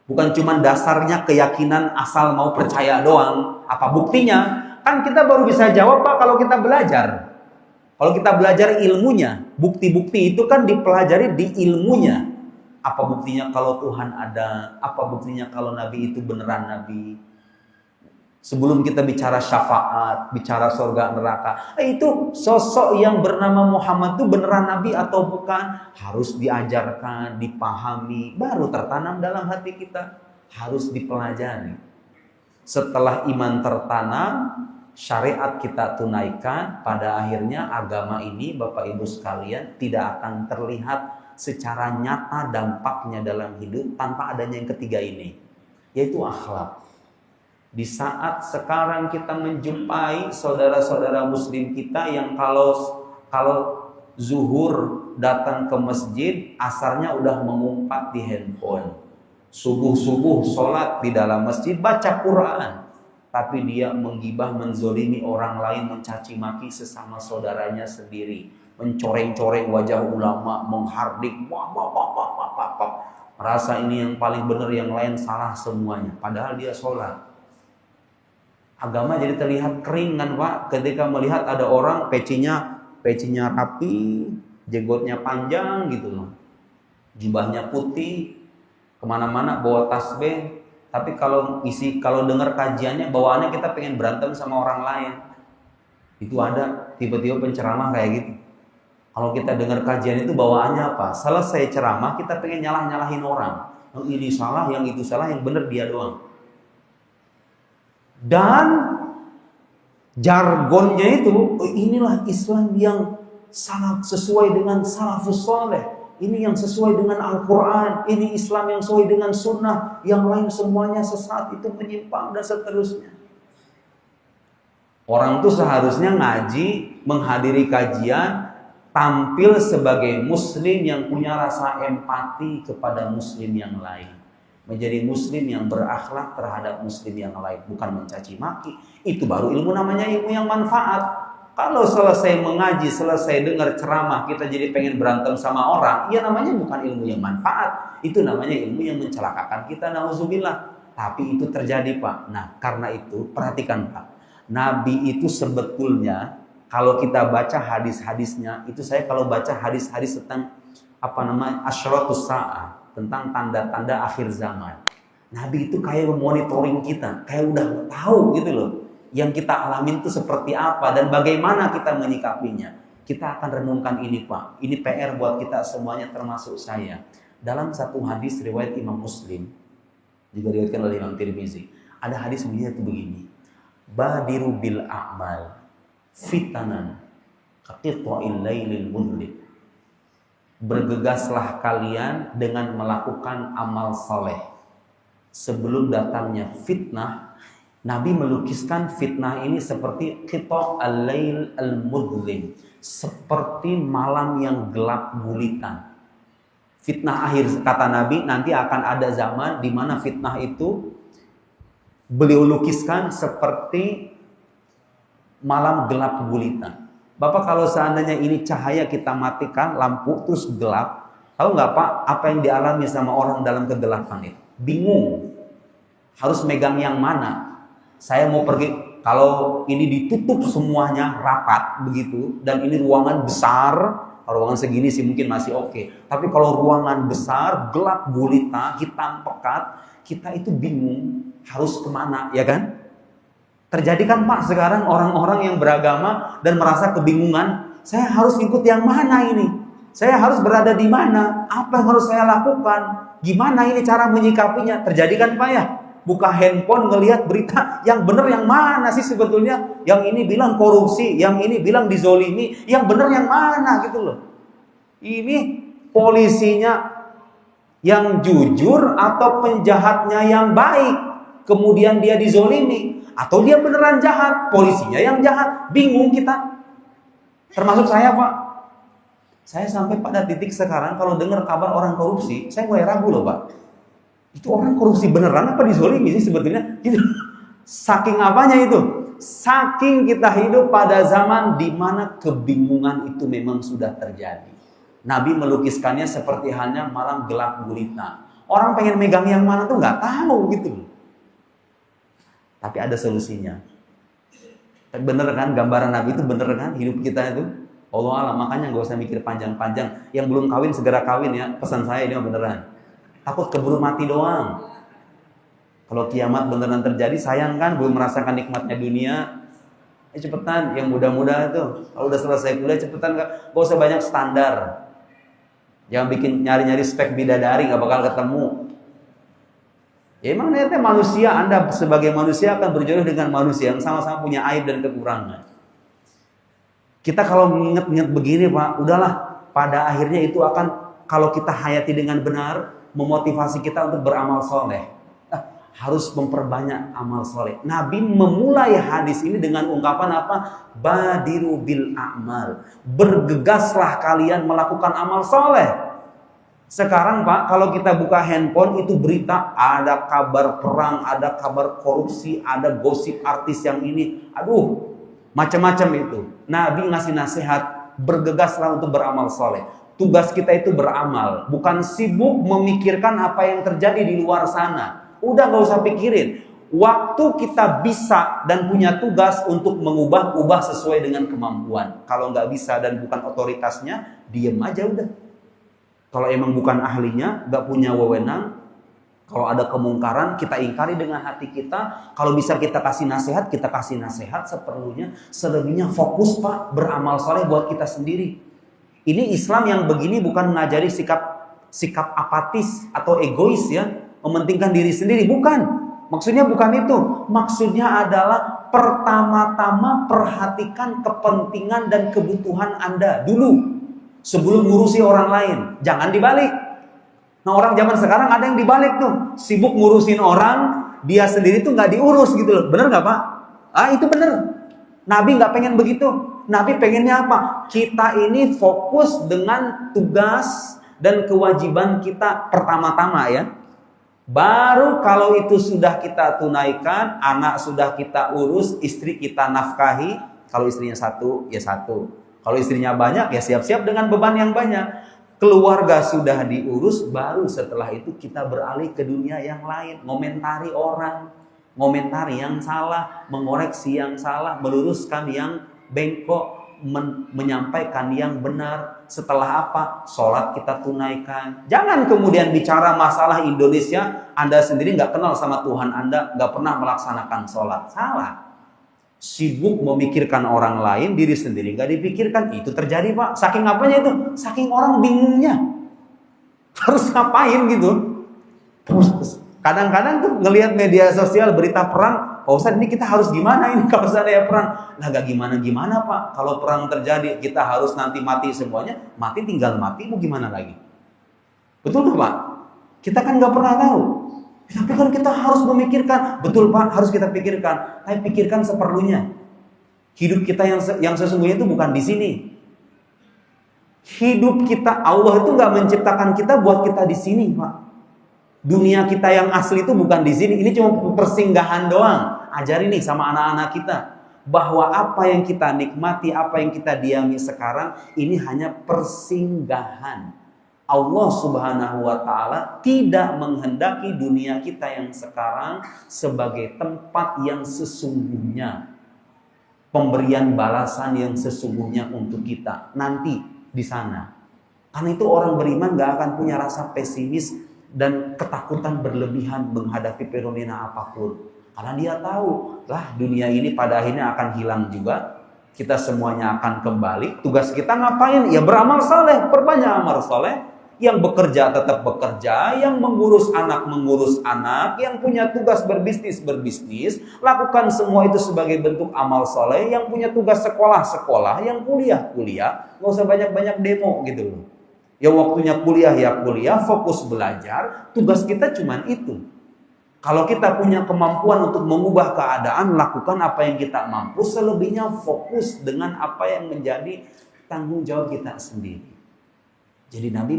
Bukan cuma dasarnya keyakinan asal mau percaya doang. Apa buktinya? Kan kita baru bisa jawab Pak kalau kita belajar. Kalau kita belajar ilmunya, bukti-bukti itu kan dipelajari di ilmunya. Apa buktinya kalau Tuhan ada? Apa buktinya kalau Nabi itu beneran Nabi? Sebelum kita bicara syafaat, bicara surga neraka, itu sosok yang bernama Muhammad itu beneran Nabi atau bukan? Harus diajarkan, dipahami, baru tertanam dalam hati kita. Harus dipelajari. Setelah iman tertanam, syariat kita tunaikan, pada akhirnya agama ini Bapak Ibu sekalian tidak akan terlihat secara nyata dampaknya dalam hidup tanpa adanya yang ketiga ini, yaitu akhlak. Di saat sekarang kita menjumpai saudara-saudara muslim kita yang kalau zuhur datang ke masjid, asarnya udah mengumpat di handphone. Subuh-subuh sholat di dalam masjid, baca Quran. Tapi dia menggibah, menzolimi orang lain, mencaci maki sesama saudaranya sendiri. Mencoreng-coreng wajah ulama, menghardik, merasa ini yang paling benar, yang lain salah semuanya. Padahal dia sholat. Agama jadi terlihat kering kan Pak, ketika melihat ada orang pecinya rapi, jenggotnya panjang gitu loh, jubahnya putih, kemana-mana bawa tasbih, Tapi kalau dengar kajiannya bawaannya kita pengen berantem sama orang lain. Itu ada tiba-tiba penceramah kayak gitu. Kalau kita dengar kajian itu bawaannya apa? Selesai ceramah kita pengen nyalahin orang. Yang ini salah, yang itu salah, yang benar dia doang. Dan jargonnya itu, inilah Islam yang sangat sesuai dengan salafus saleh. Ini yang sesuai dengan Al-Quran. Ini Islam yang sesuai dengan sunnah. Yang lain semuanya sesat, itu menyimpang dan seterusnya. Orang tuh seharusnya ngaji, menghadiri kajian, tampil sebagai muslim yang punya rasa empati kepada muslim yang lain. Menjadi muslim yang berakhlak terhadap muslim yang lain. Bukan mencaci maki. Itu baru ilmu, namanya ilmu yang manfaat. Kalau selesai mengaji, selesai dengar ceramah, kita jadi pengen berantem sama orang, ya namanya bukan ilmu yang manfaat. Itu namanya ilmu yang mencelakakan kita, na'udzubillah. Tapi itu terjadi, Pak. Nah, karena itu, perhatikan, Pak. Nabi itu sebetulnya, kalau kita baca hadis-hadisnya, itu saya kalau baca hadis-hadis tentang, asyratus sa'ah, tentang tanda-tanda akhir zaman. Nabi itu kayak monitoring kita, kayak udah tahu gitu loh. Yang kita alamin itu seperti apa dan bagaimana kita menyikapinya. Kita akan renungkan ini, Pak. Ini PR buat kita semuanya termasuk saya. Dalam satu hadis riwayat Imam Muslim, juga diriwayatkan oleh Imam Tirmizi, ada hadis bunyinya itu begini. Badiru bil a'mal fitanan kaqita'il lailil mudlim. Bergegaslah kalian dengan melakukan amal saleh sebelum datangnya fitnah. Nabi melukiskan fitnah ini seperti qita' al-lail al-mudlim, seperti malam yang gelap gulita. Fitnah akhir, kata Nabi, nanti akan ada zaman di mana fitnah itu beliau lukiskan seperti malam gelap gulita. Bapak, kalau seandainya ini cahaya kita matikan lampu terus gelap, tahu nggak Pak apa yang dialami sama orang dalam kegelapan itu? Bingung, harus megang yang mana. Saya mau pergi, kalau ini ditutup semuanya rapat begitu, dan ini ruangan besar, ruangan segini sih mungkin masih oke. Tapi kalau ruangan besar, gelap gulita, hitam pekat, kita itu bingung harus kemana, ya kan? Terjadi kan Pak sekarang orang-orang yang beragama dan merasa kebingungan, saya harus ikut yang mana ini? Saya harus berada di mana? Apa yang harus saya lakukan? Gimana ini cara menyikapinya? Terjadi kan Pak ya? Buka handphone ngelihat berita, yang benar yang mana sih sebetulnya? Yang ini bilang korupsi, yang ini bilang dizolimi, yang benar yang mana gitu loh. Ini polisinya yang jujur atau penjahatnya yang baik, kemudian dia dizolimi, atau dia beneran jahat, polisinya yang jahat. Bingung kita. Termasuk saya Pak. Saya sampai pada titik sekarang kalau dengar kabar orang korupsi, saya mulai ragu loh Pak. Itu orang korupsi beneran apa dizolimi sih sebetulnya? Gitu. Saking apanya itu? Saking kita hidup pada zaman di mana kebingungan itu memang sudah terjadi. Nabi melukiskannya seperti halnya malam gelap gulita. Orang pengen megang yang mana tuh nggak tahu gitu. Tapi ada solusinya. Bener kan gambaran Nabi itu, bener kan hidup kita itu? Allah alam, makanya nggak usah mikir panjang-panjang. Yang belum kawin segera kawin ya. Pesan saya ini beneran. Takut keburu mati doang. Kalau kiamat beneran terjadi, sayang kan belum merasakan nikmatnya dunia. Cepetan, yang muda-muda tuh kalau udah selesai kuliah cepetan, gak usah banyak standar. Jangan bikin nyari-nyari spek bidadari, gak bakal ketemu. Ya emang niatnya manusia, Anda sebagai manusia akan berjodoh dengan manusia yang sama-sama punya aib dan kekurangan. Kita kalau nginget-nginget begini Pak, udahlah, pada akhirnya itu akan, kalau kita hayati dengan benar, memotivasi kita untuk beramal soleh. Harus memperbanyak amal soleh. Nabi memulai hadis ini dengan ungkapan apa? Badiru bil a'mal. Bergegaslah kalian melakukan amal soleh. Sekarang Pak, kalau kita buka handphone itu berita, ada kabar perang, ada kabar korupsi, ada gosip artis yang ini. Aduh, macam-macam itu. Nabi ngasih nasihat, bergegaslah untuk beramal soleh. Tugas kita itu beramal, bukan sibuk memikirkan apa yang terjadi di luar sana. Udah gak usah pikirin. Waktu kita bisa dan punya tugas untuk mengubah sesuai dengan kemampuan. Kalau nggak bisa dan bukan otoritasnya, diem aja udah. Kalau emang bukan ahlinya, nggak punya wewenang, Kalau ada kemungkaran, kita ingkari dengan hati kita. Kalau bisa kita kasih nasihat, kita kasih nasihat seperlunya. Selebihnya fokus Pak, beramal soleh buat kita sendiri. Ini Islam yang begini bukan mengajari sikap apatis atau egois ya, mementingkan diri sendiri. Bukan. Maksudnya bukan itu. Maksudnya adalah pertama-tama perhatikan kepentingan dan kebutuhan Anda dulu. Sebelum ngurusi orang lain. Jangan dibalik. Nah orang zaman sekarang ada yang dibalik tuh, sibuk ngurusin orang, dia sendiri tuh nggak diurus gitu loh. Bener nggak Pak? Itu bener. Nabi nggak pengen begitu. Nabi pengennya apa? Kita ini fokus dengan tugas dan kewajiban kita pertama-tama ya. Baru kalau itu sudah kita tunaikan, anak sudah kita urus, istri kita nafkahi. Kalau istrinya satu, ya satu. Kalau istrinya banyak, ya siap-siap dengan beban yang banyak. Keluarga sudah diurus, baru setelah itu kita beralih ke dunia yang lain. Ngomentari orang, ngomentari yang salah, mengoreksi yang salah, meluruskan yang bengkok, menyampaikan yang benar. Setelah apa? Sholat kita tunaikan. Jangan kemudian bicara masalah Indonesia, Anda sendiri nggak kenal sama Tuhan Anda, nggak pernah melaksanakan sholat. Salah. Sibuk memikirkan orang lain, diri sendiri nggak dipikirkan. Itu terjadi Pak. Saking apanya itu? Saking orang bingungnya. Harus ngapain gitu. Kadang-kadang tuh ngelihat media sosial berita perang, Pak Ustadz ini kita harus gimana ini kalau ada perang? Nah gak gimana-gimana Pak. Kalau perang terjadi kita harus nanti mati semuanya. Mati tinggal mati, mau gimana lagi? Betul nggak Pak? Kita kan nggak pernah tahu. Tapi kan kita harus memikirkan, betul Pak, harus kita pikirkan. Tapi pikirkan seperlunya. Hidup kita yang sesungguhnya itu bukan di sini. Hidup kita, Allah itu nggak menciptakan kita buat kita di sini, Pak. Dunia kita yang asli itu bukan di sini. Ini cuma persinggahan doang. Ajarin nih sama anak-anak kita bahwa apa yang kita nikmati, apa yang kita diami sekarang, ini hanya persinggahan. Allah Subhanahu wa Ta'ala tidak menghendaki dunia kita yang sekarang sebagai tempat yang sesungguhnya, pemberian balasan yang sesungguhnya untuk kita nanti di sana. Karena itu orang beriman gak akan punya rasa pesimis dan ketakutan berlebihan menghadapi fenomena apapun. Karena dia tahu lah dunia ini pada akhirnya akan hilang juga. Kita semuanya akan kembali. Tugas kita ngapain? Ya beramal saleh, perbanyak amal saleh. Yang bekerja tetap bekerja, yang mengurus anak, yang punya tugas berbisnis, lakukan semua itu sebagai bentuk amal soleh, yang punya tugas sekolah, yang kuliah, nggak usah banyak-banyak demo gitu loh. Yang waktunya kuliah ya kuliah, fokus belajar, tugas kita cuman itu. Kalau kita punya kemampuan untuk mengubah keadaan, lakukan apa yang kita mampu, selebihnya fokus dengan apa yang menjadi tanggung jawab kita sendiri. Jadi Nabi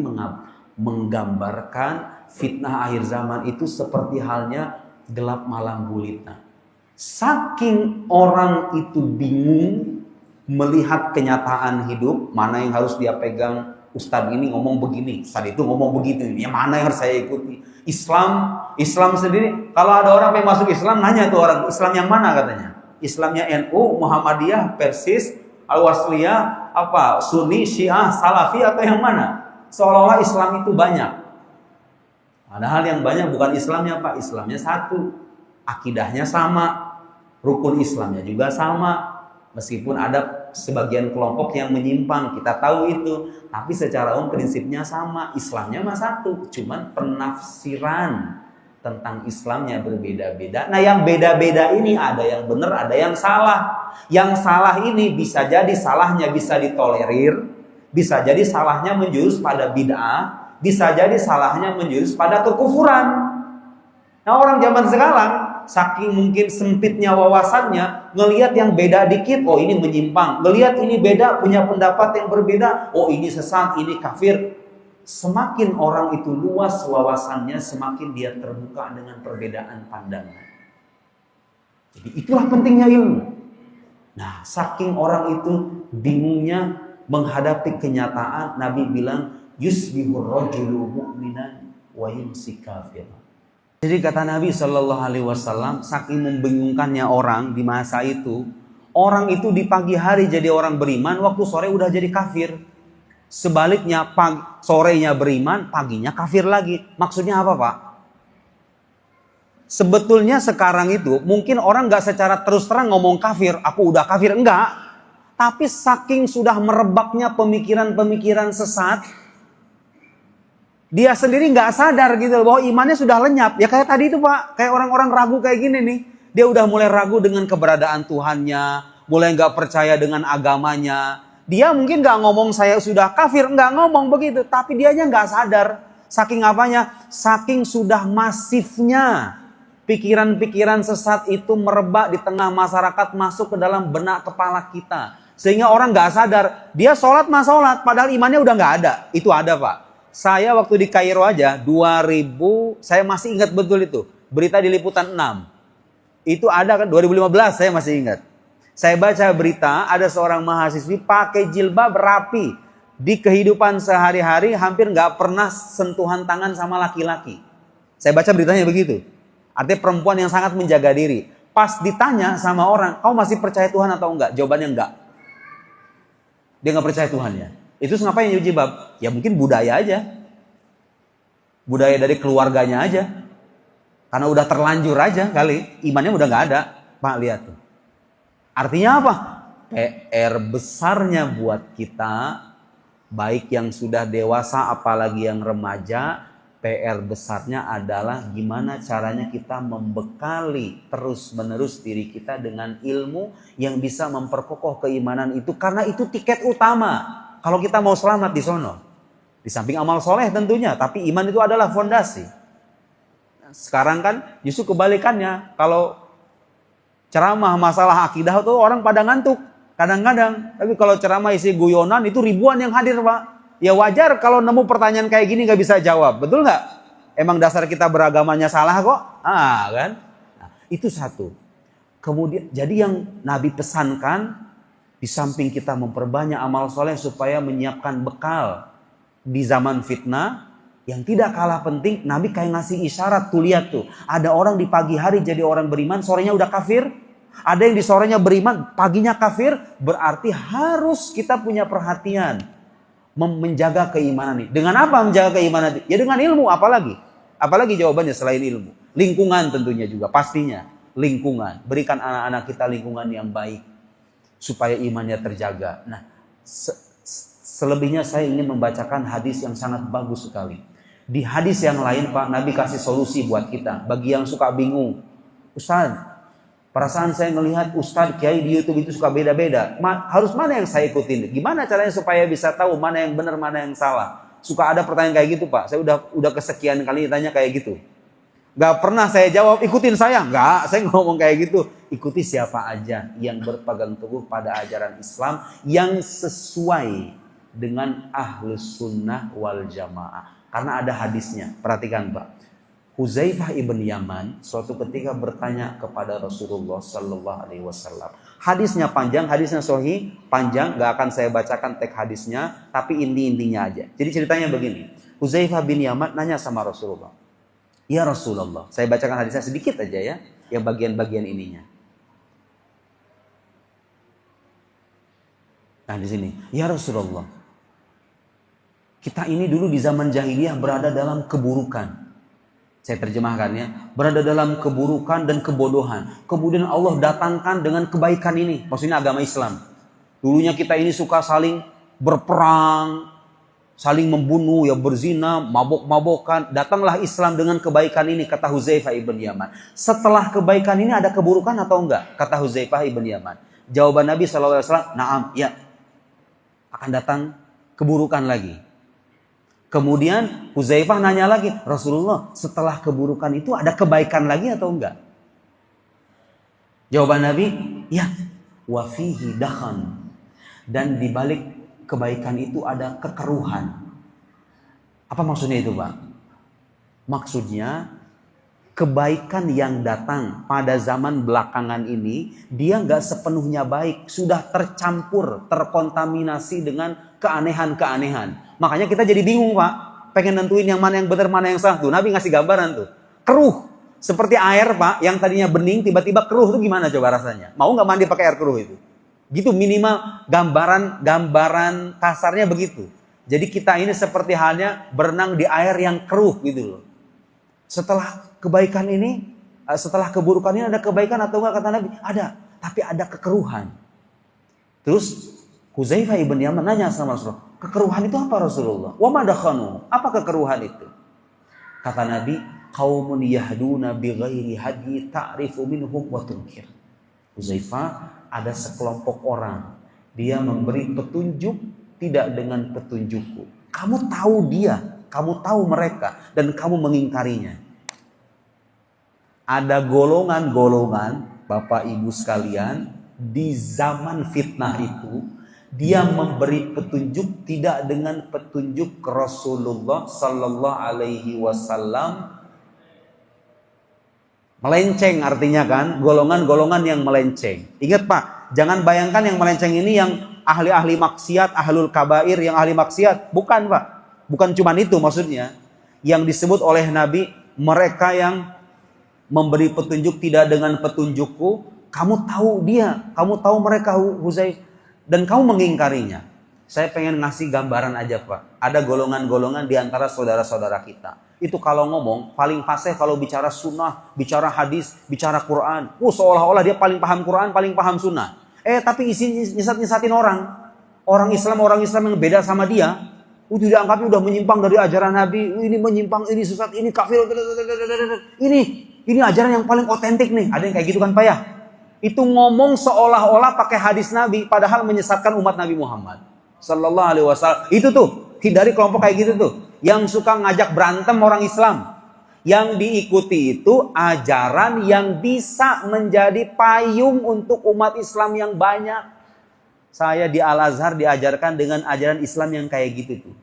menggambarkan fitnah akhir zaman itu seperti halnya gelap malam gulita. Saking orang itu bingung melihat kenyataan hidup, mana yang harus dia pegang. Ustadz ini ngomong begini, Ustadz itu ngomong begitu. Yang mana yang harus saya ikuti? Islam sendiri. Kalau ada orang yang masuk Islam, nanya tuh orang, Islam yang mana katanya? Islamnya NU, Muhammadiyah, Persis, Al-Wasliyah, Sunni, Syiah, Salafi atau yang mana? Seolah-olah Islam itu banyak. Padahal yang banyak bukan Islamnya Pak. Islamnya satu. Akidahnya sama. Rukun Islamnya juga sama. Meskipun ada sebagian kelompok yang menyimpang. Kita tahu itu. Tapi secara umum prinsipnya sama. Islamnya mah satu. Cuman penafsiran tentang Islamnya berbeda-beda. Nah yang beda-beda ini ada yang benar, ada yang salah. Yang salah ini bisa jadi salahnya bisa ditolerir. Bisa jadi salahnya menjurus pada bid'ah, bisa jadi salahnya menjurus pada kekufuran. Nah orang zaman sekarang, saking mungkin sempitnya wawasannya, ngelihat yang beda dikit, oh ini menyimpang. Ngelihat ini beda, punya pendapat yang berbeda, oh ini sesat, ini kafir. Semakin orang itu luas wawasannya, semakin dia terbuka dengan perbedaan pandangan. Jadi itulah pentingnya ilmu. Nah saking orang itu bingungnya menghadapi kenyataan, Nabi bilang yusbihur rajulu mu'minan wa yumsi kafiran. Jadi kata Nabi Shallallahu Alaihi Wasallam, saking membingungkannya orang di masa itu, orang itu di pagi hari jadi orang beriman, waktu sore udah jadi kafir. Sebaliknya sorenya beriman, paginya kafir lagi. Maksudnya apa Pak? Sebetulnya sekarang itu mungkin orang nggak secara terus terang ngomong kafir, aku udah kafir, enggak. Tapi saking sudah merebaknya pemikiran-pemikiran sesat, dia sendiri nggak sadar gitu loh, bahwa imannya sudah lenyap. Ya kayak tadi itu Pak, kayak orang-orang ragu kayak gini nih. Dia udah mulai ragu dengan keberadaan Tuhannya, mulai nggak percaya dengan agamanya. Dia mungkin nggak ngomong saya sudah kafir, nggak ngomong begitu, tapi dianya nggak sadar. Saking apanya? Saking sudah masifnya pikiran-pikiran sesat itu merebak di tengah masyarakat, masuk ke dalam benak kepala kita. Sehingga orang nggak sadar, dia sholat mah sholat, padahal imannya udah nggak ada. Itu ada Pak. Saya waktu di Kairo aja, 2000, saya masih ingat betul itu. Berita di Liputan 6. Itu ada kan, 2015 saya masih ingat. Saya baca berita, ada seorang mahasiswi pakai jilbab rapi. Di kehidupan sehari-hari hampir nggak pernah sentuhan tangan sama laki-laki. Saya baca beritanya begitu. Artinya perempuan yang sangat menjaga diri. Pas ditanya sama orang, kau masih percaya Tuhan atau enggak? Jawabannya enggak. Dia nggak percaya Tuhannya. Itu ngapain jilbab? Ya mungkin budaya aja. Budaya dari keluarganya aja. Karena udah terlanjur aja kali. Imannya udah nggak ada. Pak lihat tuh. Artinya apa? PR besarnya buat kita, baik yang sudah dewasa apalagi yang remaja, PR besarnya adalah gimana caranya kita membekali terus-menerus diri kita dengan ilmu yang bisa memperkokoh keimanan itu. Karena itu tiket utama kalau kita mau selamat di sono. Di samping amal soleh tentunya, tapi iman itu adalah fondasi. Sekarang kan justru kebalikannya. Kalau ceramah masalah akidah itu orang pada ngantuk kadang-kadang. Tapi kalau ceramah isi guyonan itu ribuan yang hadir Pak. Ya wajar kalau nemu pertanyaan kayak gini gak bisa jawab. Betul gak? Emang dasar kita beragamanya salah kok? Kan? Nah, itu satu. Kemudian jadi yang Nabi pesankan, di samping kita memperbanyak amal soleh supaya menyiapkan bekal di zaman fitnah, yang tidak kalah penting, Nabi kayak ngasih isyarat tuh, lihat tuh. Ada orang di pagi hari jadi orang beriman, sorenya udah kafir. Ada yang di sorenya beriman, paginya kafir. Berarti harus kita punya perhatian menjaga keimanan ini. Dengan apa menjaga keimanan ini? Ya dengan ilmu, apalagi? Apalagi jawabannya selain ilmu? Lingkungan tentunya juga, pastinya. Lingkungan. Berikan anak-anak kita lingkungan yang baik. Supaya imannya terjaga. Nah, selebihnya saya ingin membacakan hadis yang sangat bagus sekali. Di hadis yang lain Pak, Nabi kasih solusi buat kita. Bagi yang suka bingung. Ustaz, perasaan saya melihat Ustaz Kiai di YouTube itu suka beda-beda. Harus mana yang saya ikutin? Gimana caranya supaya bisa tahu mana yang benar, mana yang salah? Suka ada pertanyaan kayak gitu Pak. Saya udah kesekian kali ditanya kayak gitu. Gak pernah saya jawab, ikutin saya. Enggak, saya ngomong kayak gitu. Ikuti siapa aja yang berpegang teguh pada ajaran Islam yang sesuai dengan ahlus sunnah wal jamaah. Karena ada hadisnya. Perhatikan Pak. Huzaifah ibn Yaman suatu ketika bertanya kepada Rasulullah Sallallahu Alaihi Wasallam. Hadisnya panjang, hadisnya sahih, panjang, gak akan saya bacakan teks hadisnya, tapi inti-intinya aja. Jadi ceritanya begini, Huzaifah bin Yaman nanya sama Rasulullah, ya Rasulullah, saya bacakan hadisnya sedikit aja ya, yang bagian-bagian ininya. Nah di sini, ya Rasulullah, kita ini dulu di zaman jahiliyah berada dalam keburukan. Saya terjemahkan ya. Berada dalam keburukan dan kebodohan. Kemudian Allah datangkan dengan kebaikan ini. Maksudnya agama Islam. Dulunya kita ini suka saling berperang. Saling membunuh, ya berzina, mabok-mabokan. Datanglah Islam dengan kebaikan ini, kata Huzaifah ibn Yaman. Setelah kebaikan ini ada keburukan atau enggak? Kata Huzaifah ibn Yaman. Jawaban Nabi SAW, naam, ya. Akan datang keburukan lagi. Kemudian Huzaifah nanya lagi, Rasulullah setelah keburukan itu ada kebaikan lagi atau enggak? Jawaban Nabi, ya, wa fihi dakhan. Dan di balik kebaikan itu ada kekeruhan. Apa maksudnya itu Pak? Maksudnya kebaikan yang datang pada zaman belakangan ini, dia enggak sepenuhnya baik. Sudah tercampur, terkontaminasi dengan keanehan-keanehan. Makanya kita jadi bingung Pak. Pengen nentuin yang mana yang benar, mana yang salah. Tuh Nabi ngasih gambaran tuh. Keruh. Seperti air Pak. Yang tadinya bening tiba-tiba keruh. Itu gimana coba rasanya? Mau gak mandi pakai air keruh itu? Gitu minimal gambaran kasarnya begitu. Jadi kita ini seperti halnya berenang di air yang keruh gitu loh. Setelah kebaikan ini, Setelah keburukan ini ada kebaikan atau enggak? Kata Nabi, ada. Tapi ada kekeruhan. Terus Huzaifah ibn Yaman nanya sama Rasulullah, kekeruhan itu apa Rasulullah? Wa ma dakhanu? Apa kekeruhan itu? Kata Nabi, qaumun yahduna bighairi hadi ta'rifu minhum wa tunkir. Huzaifah, ada sekelompok orang, dia memberi petunjuk tidak dengan petunjukku. Kamu tahu dia, kamu tahu mereka, dan kamu mengingkarinya. Ada golongan-golongan, Bapak Ibu sekalian, di zaman fitnah itu, dia memberi petunjuk tidak dengan petunjuk Rasulullah Sallallahu Alaihi Wasallam. Melenceng artinya kan, golongan-golongan yang melenceng. Ingat Pak, jangan bayangkan yang melenceng ini yang ahli-ahli maksiat, ahlul kabair, yang ahli maksiat. Bukan Pak, bukan cuma itu maksudnya. Yang disebut oleh Nabi, mereka yang memberi petunjuk tidak dengan petunjukku, kamu tahu dia, kamu tahu mereka Huzaifah, dan kamu mengingkarinya. Saya pengen ngasih gambaran aja Pak. Ada golongan-golongan di antara saudara-saudara kita. Itu kalau ngomong, paling fasih kalau bicara sunnah, bicara hadis, bicara Quran. Seolah-olah dia paling paham Quran, paling paham sunnah. Tapi isi nyesat-nyesatin orang. Orang Islam yang beda sama dia. Itu dianggapnya udah menyimpang dari ajaran Nabi. Ini menyimpang, ini sesat, ini kafir. Ini ajaran yang paling otentik nih. Ada yang kayak gitu kan Pak ya? Itu ngomong seolah-olah pakai hadis Nabi, padahal menyesatkan umat Nabi Muhammad Sallallahu Alaihi Wasallam. Itu tuh, hindari kelompok kayak gitu tuh. Yang suka ngajak berantem orang Islam. Yang diikuti itu ajaran yang bisa menjadi payung untuk umat Islam yang banyak. Saya di Al-Azhar diajarkan dengan ajaran Islam yang kayak gitu tuh.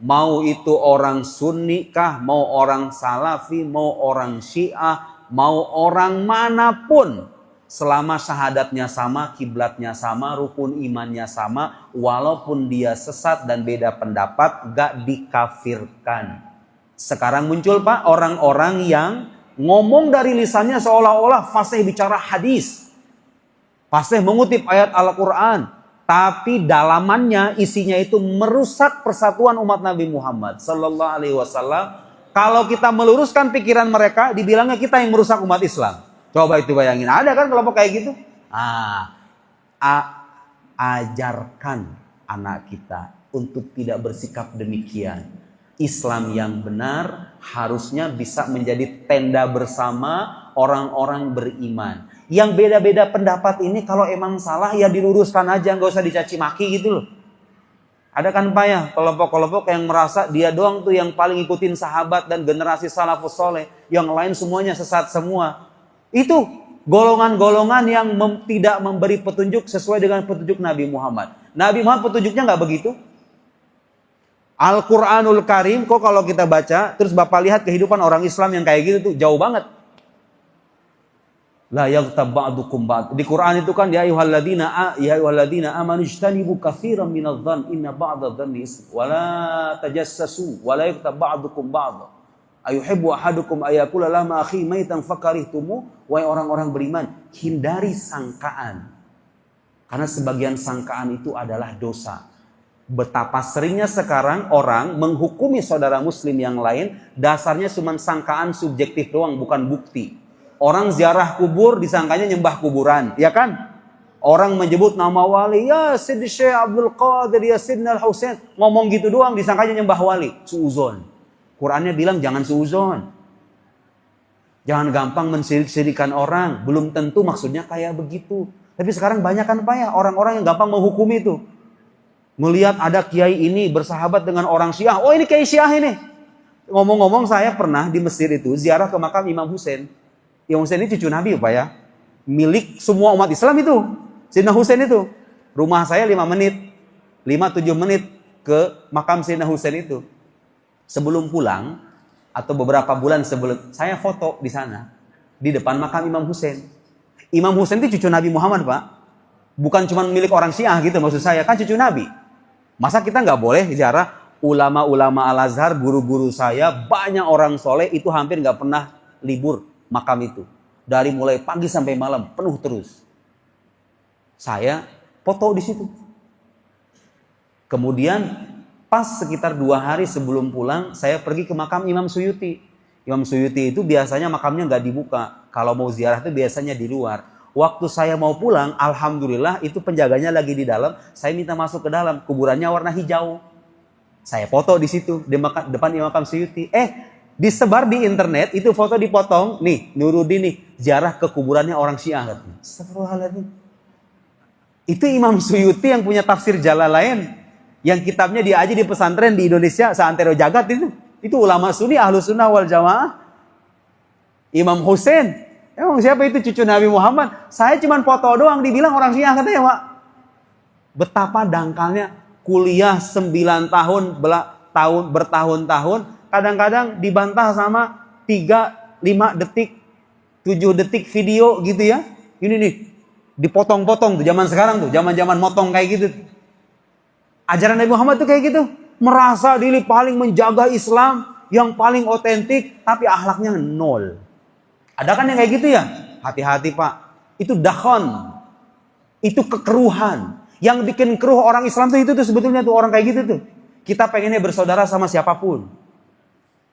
Mau itu orang Sunni kah, mau orang Salafi, mau orang Syiah, mau orang manapun. Selama syahadatnya sama, kiblatnya sama, rukun imannya sama, walaupun dia sesat dan beda pendapat, gak dikafirkan. Sekarang muncul Pak orang-orang yang ngomong dari lisannya seolah-olah fasih bicara hadis, fasih mengutip ayat Al-Quran, tapi dalamannya isinya itu merusak persatuan umat Nabi Muhammad Sallallahu Alaihi Wasallam. Kalau kita meluruskan pikiran mereka, dibilangnya kita yang merusak umat Islam. Coba itu bayangin, ada kan kelompok kayak gitu? Ajarkan anak kita untuk tidak bersikap demikian. Islam yang benar harusnya bisa menjadi tenda bersama orang-orang beriman. Yang beda-beda pendapat ini kalau emang salah ya diluruskan aja, nggak usah dicaci maki gitu loh. Ada kan Pak ya, kelompok-kelompok yang merasa dia doang tuh yang paling ikutin sahabat dan generasi salafus soleh, yang lain semuanya sesat semua. Itu golongan-golongan yang tidak memberi petunjuk sesuai dengan petunjuk Nabi Muhammad. Nabi Muhammad petunjuknya nggak begitu. Al-Quranul Karim, kok kalau kita baca, terus Bapak lihat kehidupan orang Islam yang kayak gitu tuh, jauh banget. La yaghtab ba'dukum ba'd. Di Quran itu kan, ya ayyuhalladzina amanu ijtanibu katsiran minadh-dhann inna ba'dadh-dhanni ism wa la tajassasu wa la yaghtab ba'dukum ba'd. Ayuhibbu ahadukum ayakula lama akhi maitan fakarihtumu. Wahai orang-orang beriman, hindari sangkaan. Karena sebagian sangkaan itu adalah dosa. Betapa seringnya sekarang orang menghukumi saudara muslim yang lain, dasarnya cuma sangkaan subjektif doang, bukan bukti. Orang ziarah kubur disangkanya nyembah kuburan, ya kan? Orang menyebut nama wali, ya Siddi Syekh Abdul Qadir, ya Sidna Al-Husain, ngomong gitu doang disangkanya nyembah wali, suuzon. Qurannya bilang jangan suuzon. Jangan gampang mensirik-sirikan orang. Belum tentu maksudnya kayak begitu. Tapi sekarang banyak kan Pak ya orang-orang yang gampang menghukumi itu. Melihat ada kiai ini bersahabat dengan orang Syiah. Oh ini kiai Syiah ini. Ngomong-ngomong saya pernah di Mesir itu ziarah ke makam Imam Husain. Imam Husain ini cucu Nabi Pak ya. Milik semua umat Islam itu. Sayyidina Husain itu. Rumah saya 5 menit. 5-7 menit ke makam Sayyidina Husain itu. Sebelum pulang, atau beberapa bulan sebelum, saya foto di sana. Di depan makam Imam Husain. Imam Husain itu cucu Nabi Muhammad Pak. Bukan cuma milik orang Syiah gitu maksud saya. Kan cucu Nabi. Masa kita nggak boleh ziarah? Ulama-ulama Al-Azhar, guru-guru saya, banyak orang soleh itu hampir nggak pernah libur makam itu. Dari mulai pagi sampai malam, penuh terus. Saya foto di situ. Kemudian pas sekitar 2 hari sebelum pulang, saya pergi ke makam Imam Suyuti. Imam Suyuti itu biasanya makamnya nggak dibuka. Kalau mau ziarah itu biasanya di luar. Waktu saya mau pulang, alhamdulillah itu penjaganya lagi di dalam. Saya minta masuk ke dalam. Kuburannya warna hijau. Saya foto di situ, di depan makam Suyuti. Disebar di internet, itu foto dipotong. Nih, Nuruddin nih, ziarah ke kuburannya orang Syiah. Astagfirullahaladzim. Itu Imam Suyuti yang punya tafsir Jalalain. Yang kitabnya diaji di pesantren di Indonesia, seantero jagat itu. Itu ulama sunni, ahlu sunnah wal jamaah. Imam Hussein. Emang siapa itu cucu Nabi Muhammad? Saya cuma foto doang, dibilang orang Syiah katanya, Pak. Betapa dangkalnya kuliah 9 tahun, bertahun-tahun, kadang-kadang dibantah sama 3, 5 detik, 7 detik video gitu ya. Ini nih, dipotong-potong tuh zaman sekarang tuh, zaman-zaman motong kayak gitu. Ajaran Nabi Muhammad tuh kayak gitu. Merasa diri paling menjaga Islam, yang paling otentik, tapi akhlaknya nol. Ada kan yang kayak gitu ya? Hati-hati Pak. Itu dakhon. Itu kekeruhan. Yang bikin keruh orang Islam tuh itu tuh sebetulnya tuh orang kayak gitu tuh. Kita pengennya bersaudara sama siapapun.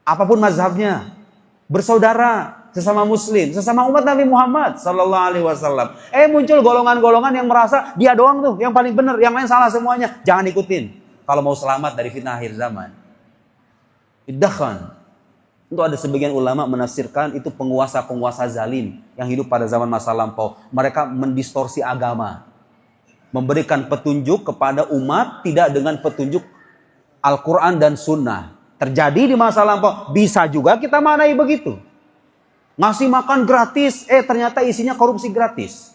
Apapun mazhabnya. Bersaudara sesama muslim, sesama umat Nabi Muhammad sallallahu alaihi wasallam. Muncul golongan-golongan yang merasa dia doang tuh yang paling benar, yang lain salah semuanya. Jangan ikutin kalau mau selamat dari fitnah akhir zaman. Idakhan. Untuk ada sebagian ulama menafsirkan itu penguasa-penguasa zalim yang hidup pada zaman masa lampau. Mereka mendistorsi agama. Memberikan petunjuk kepada umat tidak dengan petunjuk Al-Quran dan Sunnah. Terjadi di masa lampau. Bisa juga kita maknai begitu. Ngasih makan gratis, ternyata isinya korupsi gratis.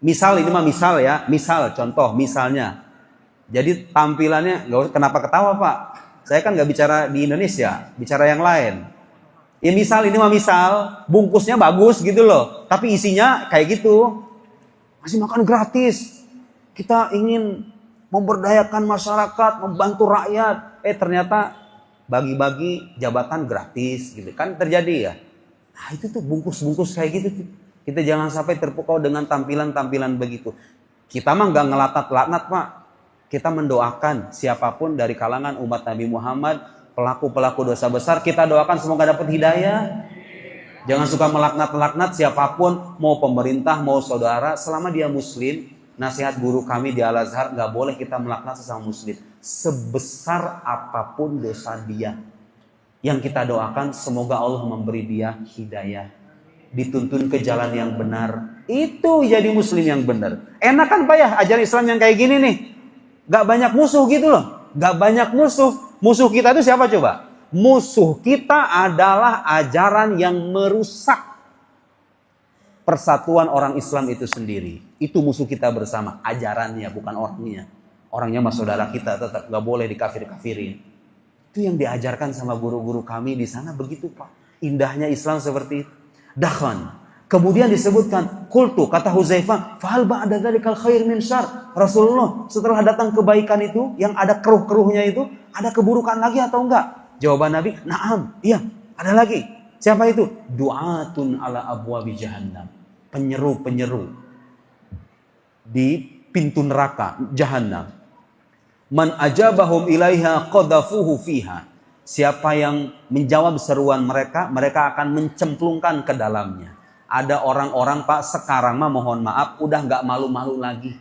Misal, ini mah misal ya. Misal, contoh, misalnya. Jadi tampilannya, kenapa ketawa Pak? Saya kan gak bicara di Indonesia, bicara yang lain. Ya misal, ini mah misal, bungkusnya bagus gitu loh. Tapi isinya kayak gitu. Ngasih makan gratis. Kita ingin memberdayakan masyarakat, membantu rakyat. Ternyata bagi-bagi jabatan gratis gitu. Kan terjadi ya. Nah itu tuh bungkus-bungkus kayak gitu tuh. Kita jangan sampai terpukau dengan tampilan-tampilan begitu. Kita mah gak ngelatat-latat Pak. Kita mendoakan siapapun dari kalangan umat Nabi Muhammad, pelaku-pelaku dosa besar, kita doakan semoga dapat hidayah. Jangan suka melaknat-laknat siapapun, mau pemerintah, mau saudara, selama dia muslim. Nasihat guru kami di Al-Azhar, gak boleh kita melaknat sesama muslim. Sebesar apapun dosa dia. Yang kita doakan semoga Allah memberi dia hidayah. Dituntun ke jalan yang benar. Itu jadi muslim yang benar. Enak kan Pak ya ajaran Islam yang kayak gini nih. Gak banyak musuh gitu loh. Gak banyak musuh. Musuh kita itu siapa coba? Musuh kita adalah ajaran yang merusak persatuan orang Islam itu sendiri. Itu musuh kita bersama. Ajarannya bukan orangnya. Orangnya mah saudara kita tetap gak boleh dikafir-kafirin. Itu yang diajarkan sama guru-guru kami di sana begitu Pak. Indahnya Islam seperti itu. Dakhan. Kemudian disebutkan kultu, kata Huzaifah, fahal ba'da dzalikal khair min syarr. Rasulullah, setelah datang kebaikan itu yang ada keruh-keruhnya itu, ada keburukan lagi atau enggak? Jawaban Nabi, na'am, iya, ada lagi. Siapa itu? Du'atun ala abwabi jahannam. Penyeru-penyeru di pintu neraka jahannam. Man ajabahum ilaiha qadhafuhu fiha. Siapa yang menjawab seruan mereka, mereka akan mencemplungkan ke dalamnya. Ada orang-orang Pak sekarang mah mohon maaf udah gak malu-malu lagi.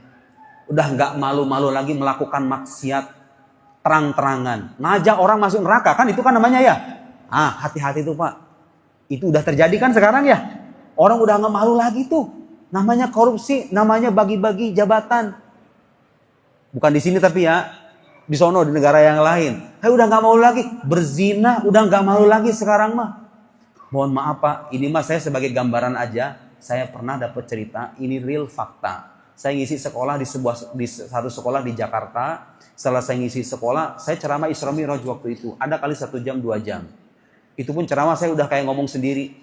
Udah gak malu-malu lagi melakukan maksiat terang-terangan. Ngajak orang masuk neraka kan itu kan namanya ya. Hati-hati tuh Pak. Itu udah terjadi kan sekarang ya. Orang udah gak malu lagi tuh. Namanya korupsi, namanya bagi-bagi jabatan. Bukan di sini tapi ya. Di sono di negara yang lain. Udah gak malu lagi. Berzina udah gak malu lagi sekarang mah. Mohon maaf Pak, ini mah saya sebagai gambaran aja. Saya pernah dapat cerita, ini real fakta. Saya ngisi sekolah di satu sekolah di Jakarta. Setelah saya ngisi sekolah, saya ceramah Isra Mi'raj waktu itu. Ada kali 1 jam, 2 jam. Itu pun ceramah saya udah kayak ngomong sendiri.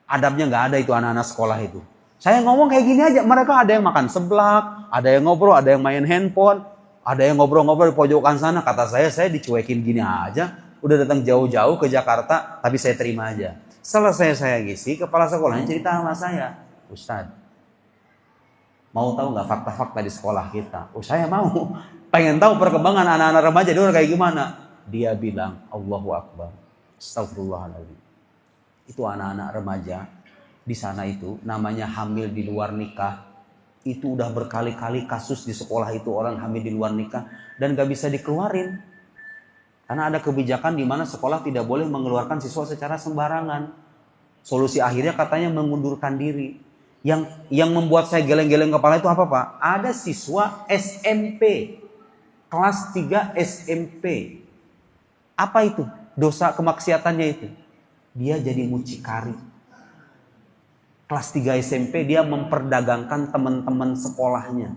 Adabnya gak ada itu anak-anak sekolah itu. Saya ngomong kayak gini aja. Mereka ada yang makan seblak, ada yang ngobrol, ada yang main handphone, ada yang ngobrol-ngobrol di pojokan sana. Kata saya dicuekin gini aja. Udah datang jauh-jauh ke Jakarta, tapi saya terima aja. Selesai saya ngisi, kepala sekolahnya cerita sama saya. Ustadz, mau tahu nggak fakta-fakta di sekolah kita? Saya mau. Pengen tahu perkembangan anak-anak remaja dulu kayak gimana. Dia bilang, Allahu Akbar. Astagfirullahaladzim. Itu anak-anak remaja di sana itu namanya hamil di luar nikah. Itu udah berkali-kali kasus di sekolah itu orang hamil di luar nikah dan gak bisa dikeluarin. Karena ada kebijakan di mana sekolah tidak boleh mengeluarkan siswa secara sembarangan. Solusi akhirnya katanya mengundurkan diri. Yang membuat saya geleng-geleng kepala itu apa, Pak? Ada siswa SMP, kelas 3 SMP. Apa itu? Dosa kemaksiatannya itu. Dia jadi mucikari. Kelas 3 SMP dia memperdagangkan teman-teman sekolahnya.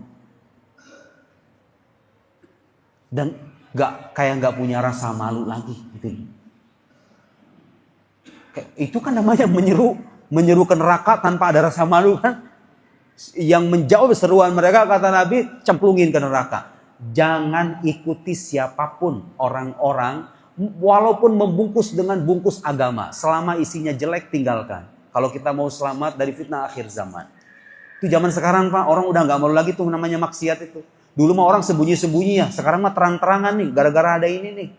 Dan kayak nggak punya rasa malu lagi gitu. Itu kan namanya menyeru ke neraka tanpa ada rasa malu kan? Yang menjawab seruan mereka kata Nabi, cemplungin ke neraka. Jangan ikuti siapapun orang-orang walaupun membungkus dengan bungkus agama, selama isinya jelek tinggalkan. Kalau kita mau selamat dari fitnah akhir zaman. Itu zaman sekarang, Pak, orang udah nggak malu lagi tuh namanya maksiat itu. Dulu mah orang sembunyi-sembunyi ya, sekarang mah terang-terangan nih gara-gara ada ini nih.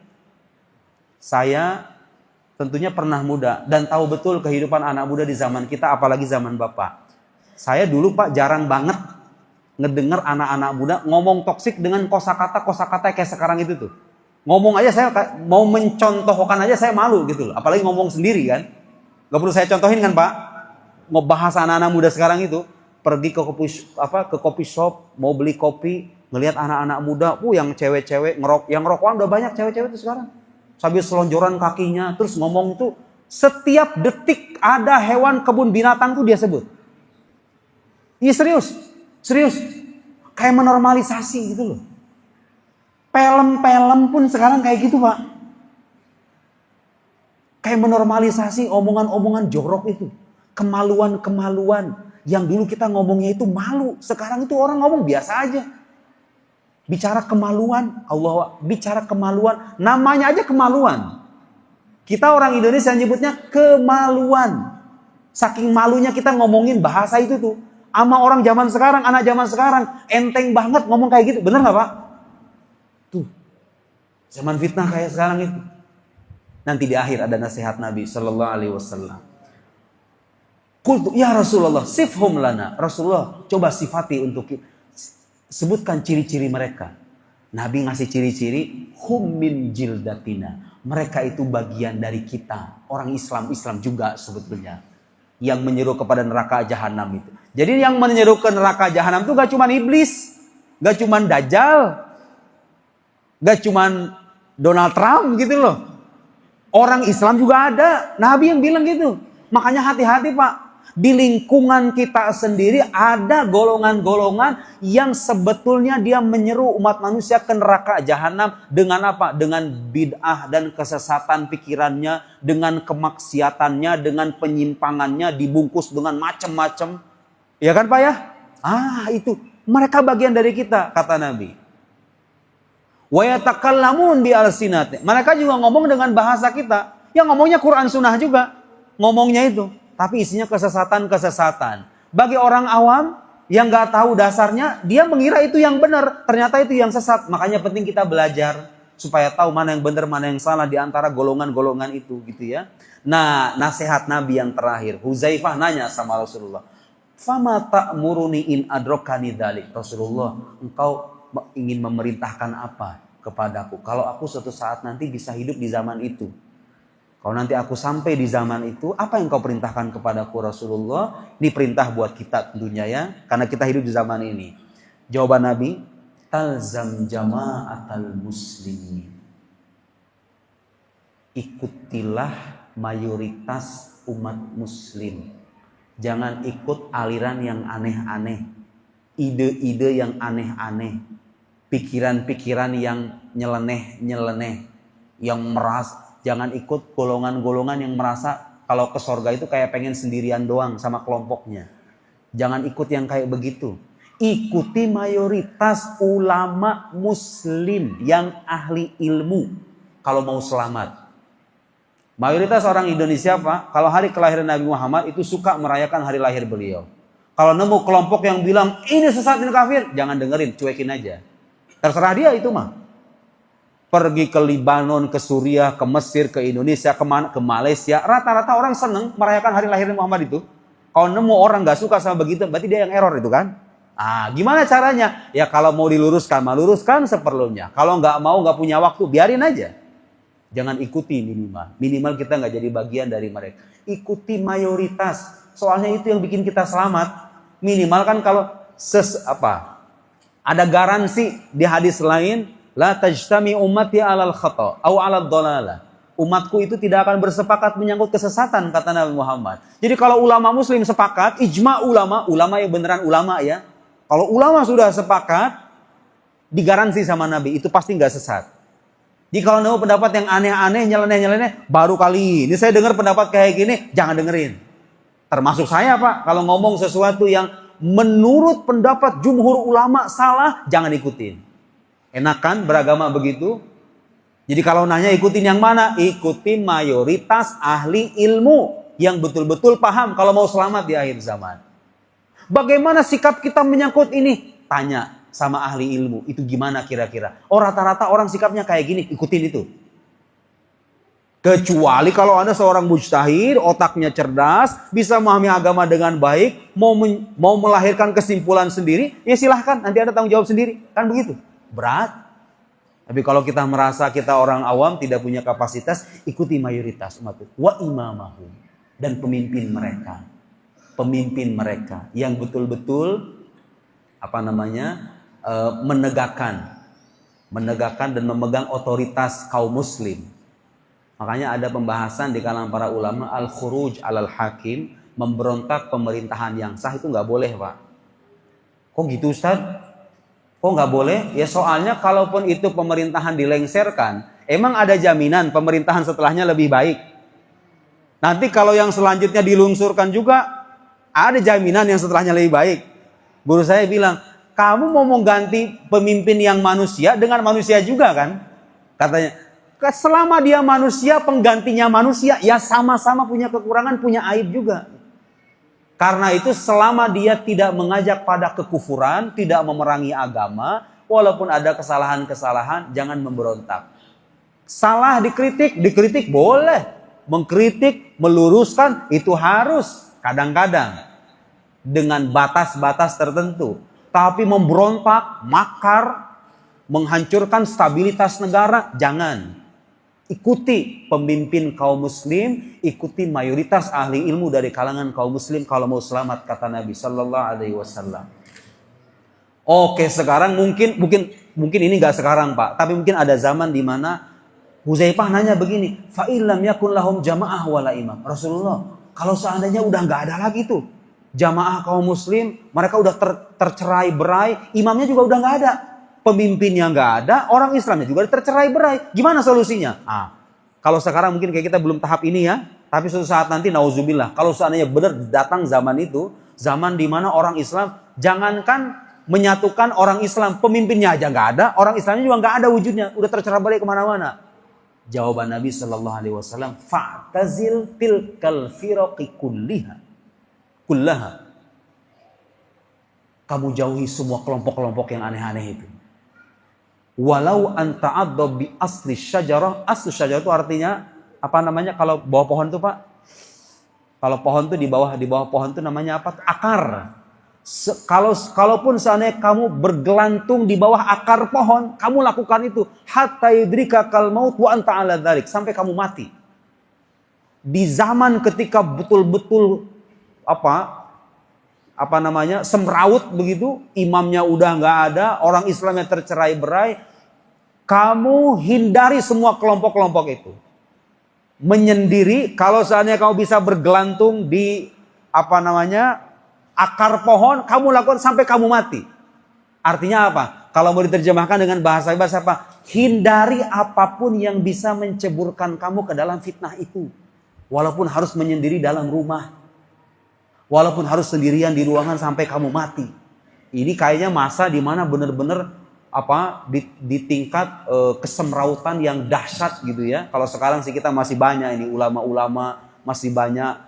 Saya tentunya pernah muda dan tahu betul kehidupan anak muda di zaman kita, apalagi zaman Bapak. Saya dulu, Pak, jarang banget ngedengar anak-anak muda ngomong toksik dengan kosakata kayak sekarang itu tuh. Ngomong aja saya mau mencontohkan aja saya malu gitu loh, apalagi ngomong sendiri kan. Gak perlu saya contohin kan, Pak. Ngebahas anak-anak muda sekarang itu, pergi ke kopi shop, mau beli kopi, ngelihat anak-anak muda, yang cewek-cewek yang ngerokokan udah banyak cewek-cewek itu sekarang. Sambil selonjoran kakinya, terus ngomong tuh setiap detik ada hewan kebun binatang tuh dia sebut. Iya serius. Kayak menormalisasi gitu loh. Film-film pun sekarang kayak gitu, Pak. Kayak menormalisasi omongan-omongan jorok itu. Kemaluan-kemaluan. Yang dulu kita ngomongnya itu malu. Sekarang itu orang ngomong biasa aja. Bicara kemaluan. Bicara kemaluan. Namanya aja kemaluan. Kita orang Indonesia nyebutnya kemaluan. Saking malunya kita ngomongin bahasa itu tuh. Sama orang zaman sekarang, anak zaman sekarang. Enteng banget ngomong kayak gitu. Bener gak, Pak? Tuh. Zaman fitnah kayak sekarang itu. Nanti di akhir ada nasihat Nabi Sallallahu Alaihi Wasallam. Qultu ya Rasulullah sifhum lana. Rasulullah coba sifati untuk kita. Sebutkan ciri-ciri mereka. Nabi ngasih ciri-ciri. Hum min jildatina. Mereka itu bagian dari kita. Orang Islam juga sebetulnya. Yang menyeru kepada neraka jahanam itu. Jadi yang menyeru ke neraka jahanam itu gak cuma iblis. Gak cuma Dajjal. Gak cuma Donald Trump gitu loh. Orang Islam juga ada. Nabi yang bilang gitu. Makanya hati-hati, Pak. Di lingkungan kita sendiri ada golongan-golongan yang sebetulnya dia menyeru umat manusia ke neraka jahanam dengan apa? Dengan bid'ah dan kesesatan pikirannya, dengan kemaksiatannya, dengan penyimpangannya dibungkus dengan macam-macam. Ya kan, Pak ya? Itu mereka bagian dari kita, kata Nabi. Wa yatakallamun bi alsinati. Mereka juga ngomong dengan bahasa kita. Yang ngomongnya Quran Sunnah juga. Ngomongnya itu. Tapi isinya kesesatan-kesesatan. Bagi orang awam yang gak tahu dasarnya, dia mengira itu yang benar. Ternyata itu yang sesat. Makanya penting kita belajar. Supaya tahu mana yang benar, mana yang salah di antara golongan-golongan itu. Gitu ya. Nah, nasihat Nabi yang terakhir. Huzaifah nanya sama Rasulullah. Fama ta'muruni in adrokani dhalik. Rasulullah, engkau ingin memerintahkan apa kepadaku? Kalau aku suatu saat nanti bisa hidup di zaman itu. Kalau nanti aku sampai di zaman itu, apa yang kau perintahkan kepadaku Rasulullah? Ini perintah buat kita tentunya ya. Karena kita hidup di zaman ini. Jawaban Nabi, talzam jama'atal muslimin. Ikutilah mayoritas umat muslim. Jangan ikut aliran yang aneh-aneh. Ide-ide yang aneh-aneh. Pikiran-pikiran yang nyeleneh-nyeleneh. Yang merasa. Jangan ikut golongan-golongan yang merasa kalau ke sorga itu kayak pengen sendirian doang sama kelompoknya. Jangan ikut yang kayak begitu. Ikuti mayoritas ulama muslim yang ahli ilmu kalau mau selamat. Mayoritas orang Indonesia, Pak, kalau hari kelahiran Nabi Muhammad itu suka merayakan hari lahir beliau. Kalau nemu kelompok yang bilang ini sesat, ini kafir, jangan dengerin, cuekin aja. Terserah dia itu mah. pergi ke Libanon, ke Suriah, ke Mesir, ke Indonesia, ke Malaysia, rata-rata orang seneng merayakan hari lahir Muhammad itu. Kalau nemu orang nggak suka sama begitu, berarti dia yang error itu kan. Gimana caranya? Ya kalau mau diluruskan, luruskan seperlunya. Kalau nggak mau, nggak punya waktu, biarin aja. Jangan ikuti minimal. Minimal kita nggak jadi bagian dari mereka. Ikuti mayoritas. Soalnya itu yang bikin kita selamat. Minimal kan kalau ada garansi di hadis lain, la tajtami ummati alal khata' au alal dalalah. Umatku itu tidak akan bersepakat menyangkut kesesatan, kata Nabi Muhammad. Jadi kalau ulama muslim sepakat, ijma ulama yang beneran ulama ya. Kalau ulama sudah sepakat, digaransi sama Nabi, itu pasti nggak sesat. Jadi kalau nemu pendapat yang aneh-aneh, nyeleneh-nyeleneh, baru kali ini saya dengar pendapat kayak gini, jangan dengerin. Termasuk saya Pak, kalau ngomong sesuatu yang menurut pendapat jumhur ulama salah, jangan ikutin. Enak kan beragama begitu? Jadi kalau nanya ikutin yang mana? Ikutin mayoritas ahli ilmu yang betul-betul paham kalau mau selamat di akhir zaman. Bagaimana sikap kita menyangkut ini? Tanya sama ahli ilmu, itu gimana kira-kira? Rata-rata orang sikapnya kayak gini, ikutin itu. Kecuali kalau Anda seorang mujtahid, otaknya cerdas, bisa memahami agama dengan baik, mau melahirkan kesimpulan sendiri, ya silahkan, nanti Anda tanggung jawab sendiri. Kan begitu? Berat. Tapi kalau kita merasa kita orang awam, tidak punya kapasitas, ikuti mayoritas umat itu. Wa imamahum. Dan pemimpin mereka. Pemimpin mereka yang betul-betul menegakkan dan memegang otoritas kaum muslim. Makanya ada pembahasan di kalangan para ulama al-khuruj alal hakim, memberontak pemerintahan yang sah itu nggak boleh Pak. Kok gitu Ustaz? Kok nggak boleh? Ya soalnya kalaupun itu pemerintahan dilengserkan, emang ada jaminan pemerintahan setelahnya lebih baik. Nanti kalau yang selanjutnya dilungsurkan juga, ada jaminan yang setelahnya lebih baik. Guru saya bilang, kamu mau mengganti pemimpin yang manusia dengan manusia juga kan? Katanya, selama dia manusia, penggantinya manusia, ya sama-sama punya kekurangan, punya aib juga. Karena itu selama dia tidak mengajak pada kekufuran, tidak memerangi agama, walaupun ada kesalahan-kesalahan, jangan memberontak. Salah dikritik boleh. Mengkritik, meluruskan, itu harus kadang-kadang. Dengan batas-batas tertentu. Tapi memberontak, makar, menghancurkan stabilitas negara, jangan. Ikuti pemimpin kaum muslim, ikuti mayoritas ahli ilmu dari kalangan kaum muslim kalau mau selamat, kata Nabi sallallahu alaihi wasallam. Oke, sekarang mungkin ini enggak sekarang, Pak, tapi mungkin ada zaman di mana Huzaifah nanya begini, fa illam yakun lahum jamaah wala imam. Rasulullah, kalau seandainya udah enggak ada lagi tuh jamaah kaum muslim, mereka udah tercerai-berai, imamnya juga udah enggak ada. Pemimpinnya nggak ada, orang Islamnya juga tercerai-berai. Gimana solusinya? Kalau sekarang mungkin kayak kita belum tahap ini ya, tapi suatu saat nanti nauzubillah, kalau seandainya benar datang zaman itu, zaman di mana orang Islam jangankan menyatukan orang Islam, pemimpinnya aja nggak ada, orang Islamnya juga nggak ada wujudnya, udah tercerai-berai kemana-mana. Jawaban Nabi Shallallahu Alaihi Wasallam, fa'tazil tilkal firaqi kullaha. Kamu jauhi semua kelompok-kelompok yang aneh-aneh itu. Walau anta'adda bi asli syajarah. Asli syajarah itu artinya kalau bawah pohon itu Pak? Kalau pohon itu di bawah pohon itu namanya apa? Akar. Kalaupun seandainya kamu bergelantung di bawah akar pohon, kamu lakukan itu hatta yudrikakal maut wa anta ala dzalik, sampai kamu mati. Di zaman ketika betul-betul semrawut begitu, imamnya udah nggak ada, orang Islamnya tercerai-berai, kamu hindari semua kelompok-kelompok itu. Menyendiri, kalau seandainya kamu bisa bergelantung di akar pohon, kamu lakukan sampai kamu mati. Artinya apa? Kalau mau diterjemahkan dengan bahasa apa? Hindari apapun yang bisa menceburkan kamu ke dalam fitnah itu. Walaupun harus menyendiri dalam rumah. Walaupun harus sendirian di ruangan sampai kamu mati. Ini kayaknya masa di mana benar-benar di tingkat kesemrautan yang dahsyat gitu ya. Kalau sekarang sih kita masih banyak ini ulama-ulama, masih banyak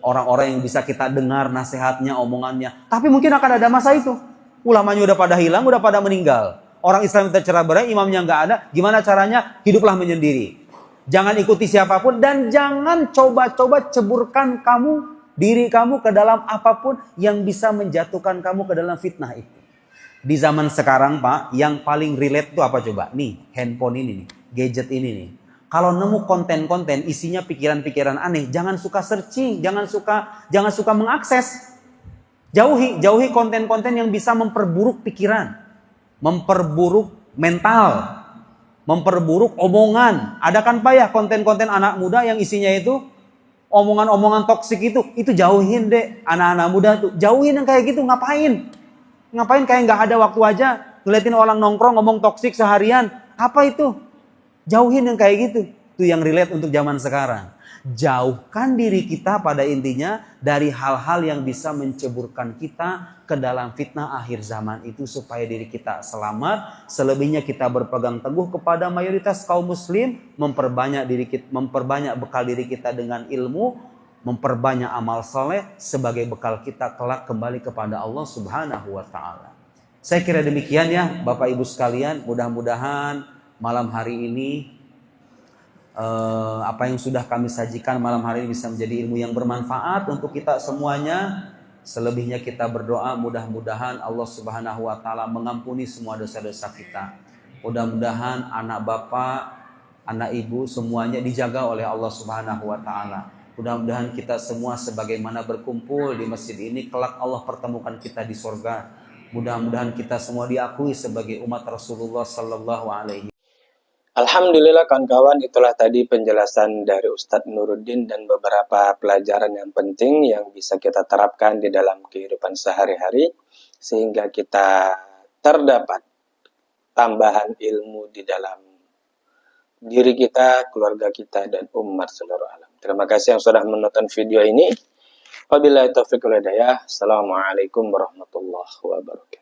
orang-orang yang bisa kita dengar nasihatnya, omongannya. Tapi mungkin akan ada masa itu. Ulamanya udah pada hilang, udah pada meninggal. Orang Islam kita cerai berai, imamnya nggak ada, gimana caranya? Hiduplah menyendiri. Jangan ikuti siapapun dan jangan coba-coba ceburkan diri kamu ke dalam apapun yang bisa menjatuhkan kamu ke dalam fitnah itu. Di zaman sekarang Pak, yang paling relate itu apa coba? Nih, handphone ini nih, gadget ini nih. Kalau nemu konten-konten isinya pikiran-pikiran aneh, jangan suka searching, jangan suka mengakses. Jauhi konten-konten yang bisa memperburuk pikiran, memperburuk mental, memperburuk omongan. Ada kan Pak ya konten-konten anak muda yang isinya itu omongan-omongan toksik itu jauhin deh anak-anak muda tuh. Jauhin yang kayak gitu, ngapain kayak nggak ada waktu aja ngeliatin orang nongkrong ngomong toksik seharian. Apa itu? Jauhin yang kayak gitu. Itu yang relate untuk zaman sekarang. Jauhkan diri kita pada intinya dari hal-hal yang bisa menceburkan kita ke dalam fitnah akhir zaman itu supaya diri kita selamat. Selebihnya kita berpegang teguh kepada mayoritas kaum muslim, memperbanyak bekal diri kita dengan ilmu, memperbanyak amal soleh sebagai bekal kita kelak kembali kepada Allah Subhanahu wa taala. Saya kira demikian ya Bapak Ibu sekalian, mudah-mudahan malam hari ini apa yang sudah kami sajikan malam hari ini bisa menjadi ilmu yang bermanfaat untuk kita semuanya. Selebihnya kita berdoa mudah-mudahan Allah Subhanahu wa taala mengampuni semua dosa-dosa kita. Mudah-mudahan anak bapak, anak ibu semuanya dijaga oleh Allah Subhanahu wa taala. Mudah-mudahan kita semua sebagaimana berkumpul di masjid ini kelak Allah pertemukan kita di surga. Mudah-mudahan kita semua diakui sebagai umat Rasulullah sallallahu alaihi. Alhamdulillah kawan-kawan, itulah tadi penjelasan dari Ustadz Nuruddin dan beberapa pelajaran yang penting yang bisa kita terapkan di dalam kehidupan sehari-hari sehingga kita terdapat tambahan ilmu di dalam diri kita, keluarga kita, dan umat seluruh alam. Terima kasih yang sudah menonton video ini. Wabillahi taufiq wal hidayah. Assalamualaikum warahmatullahi wabarakatuh.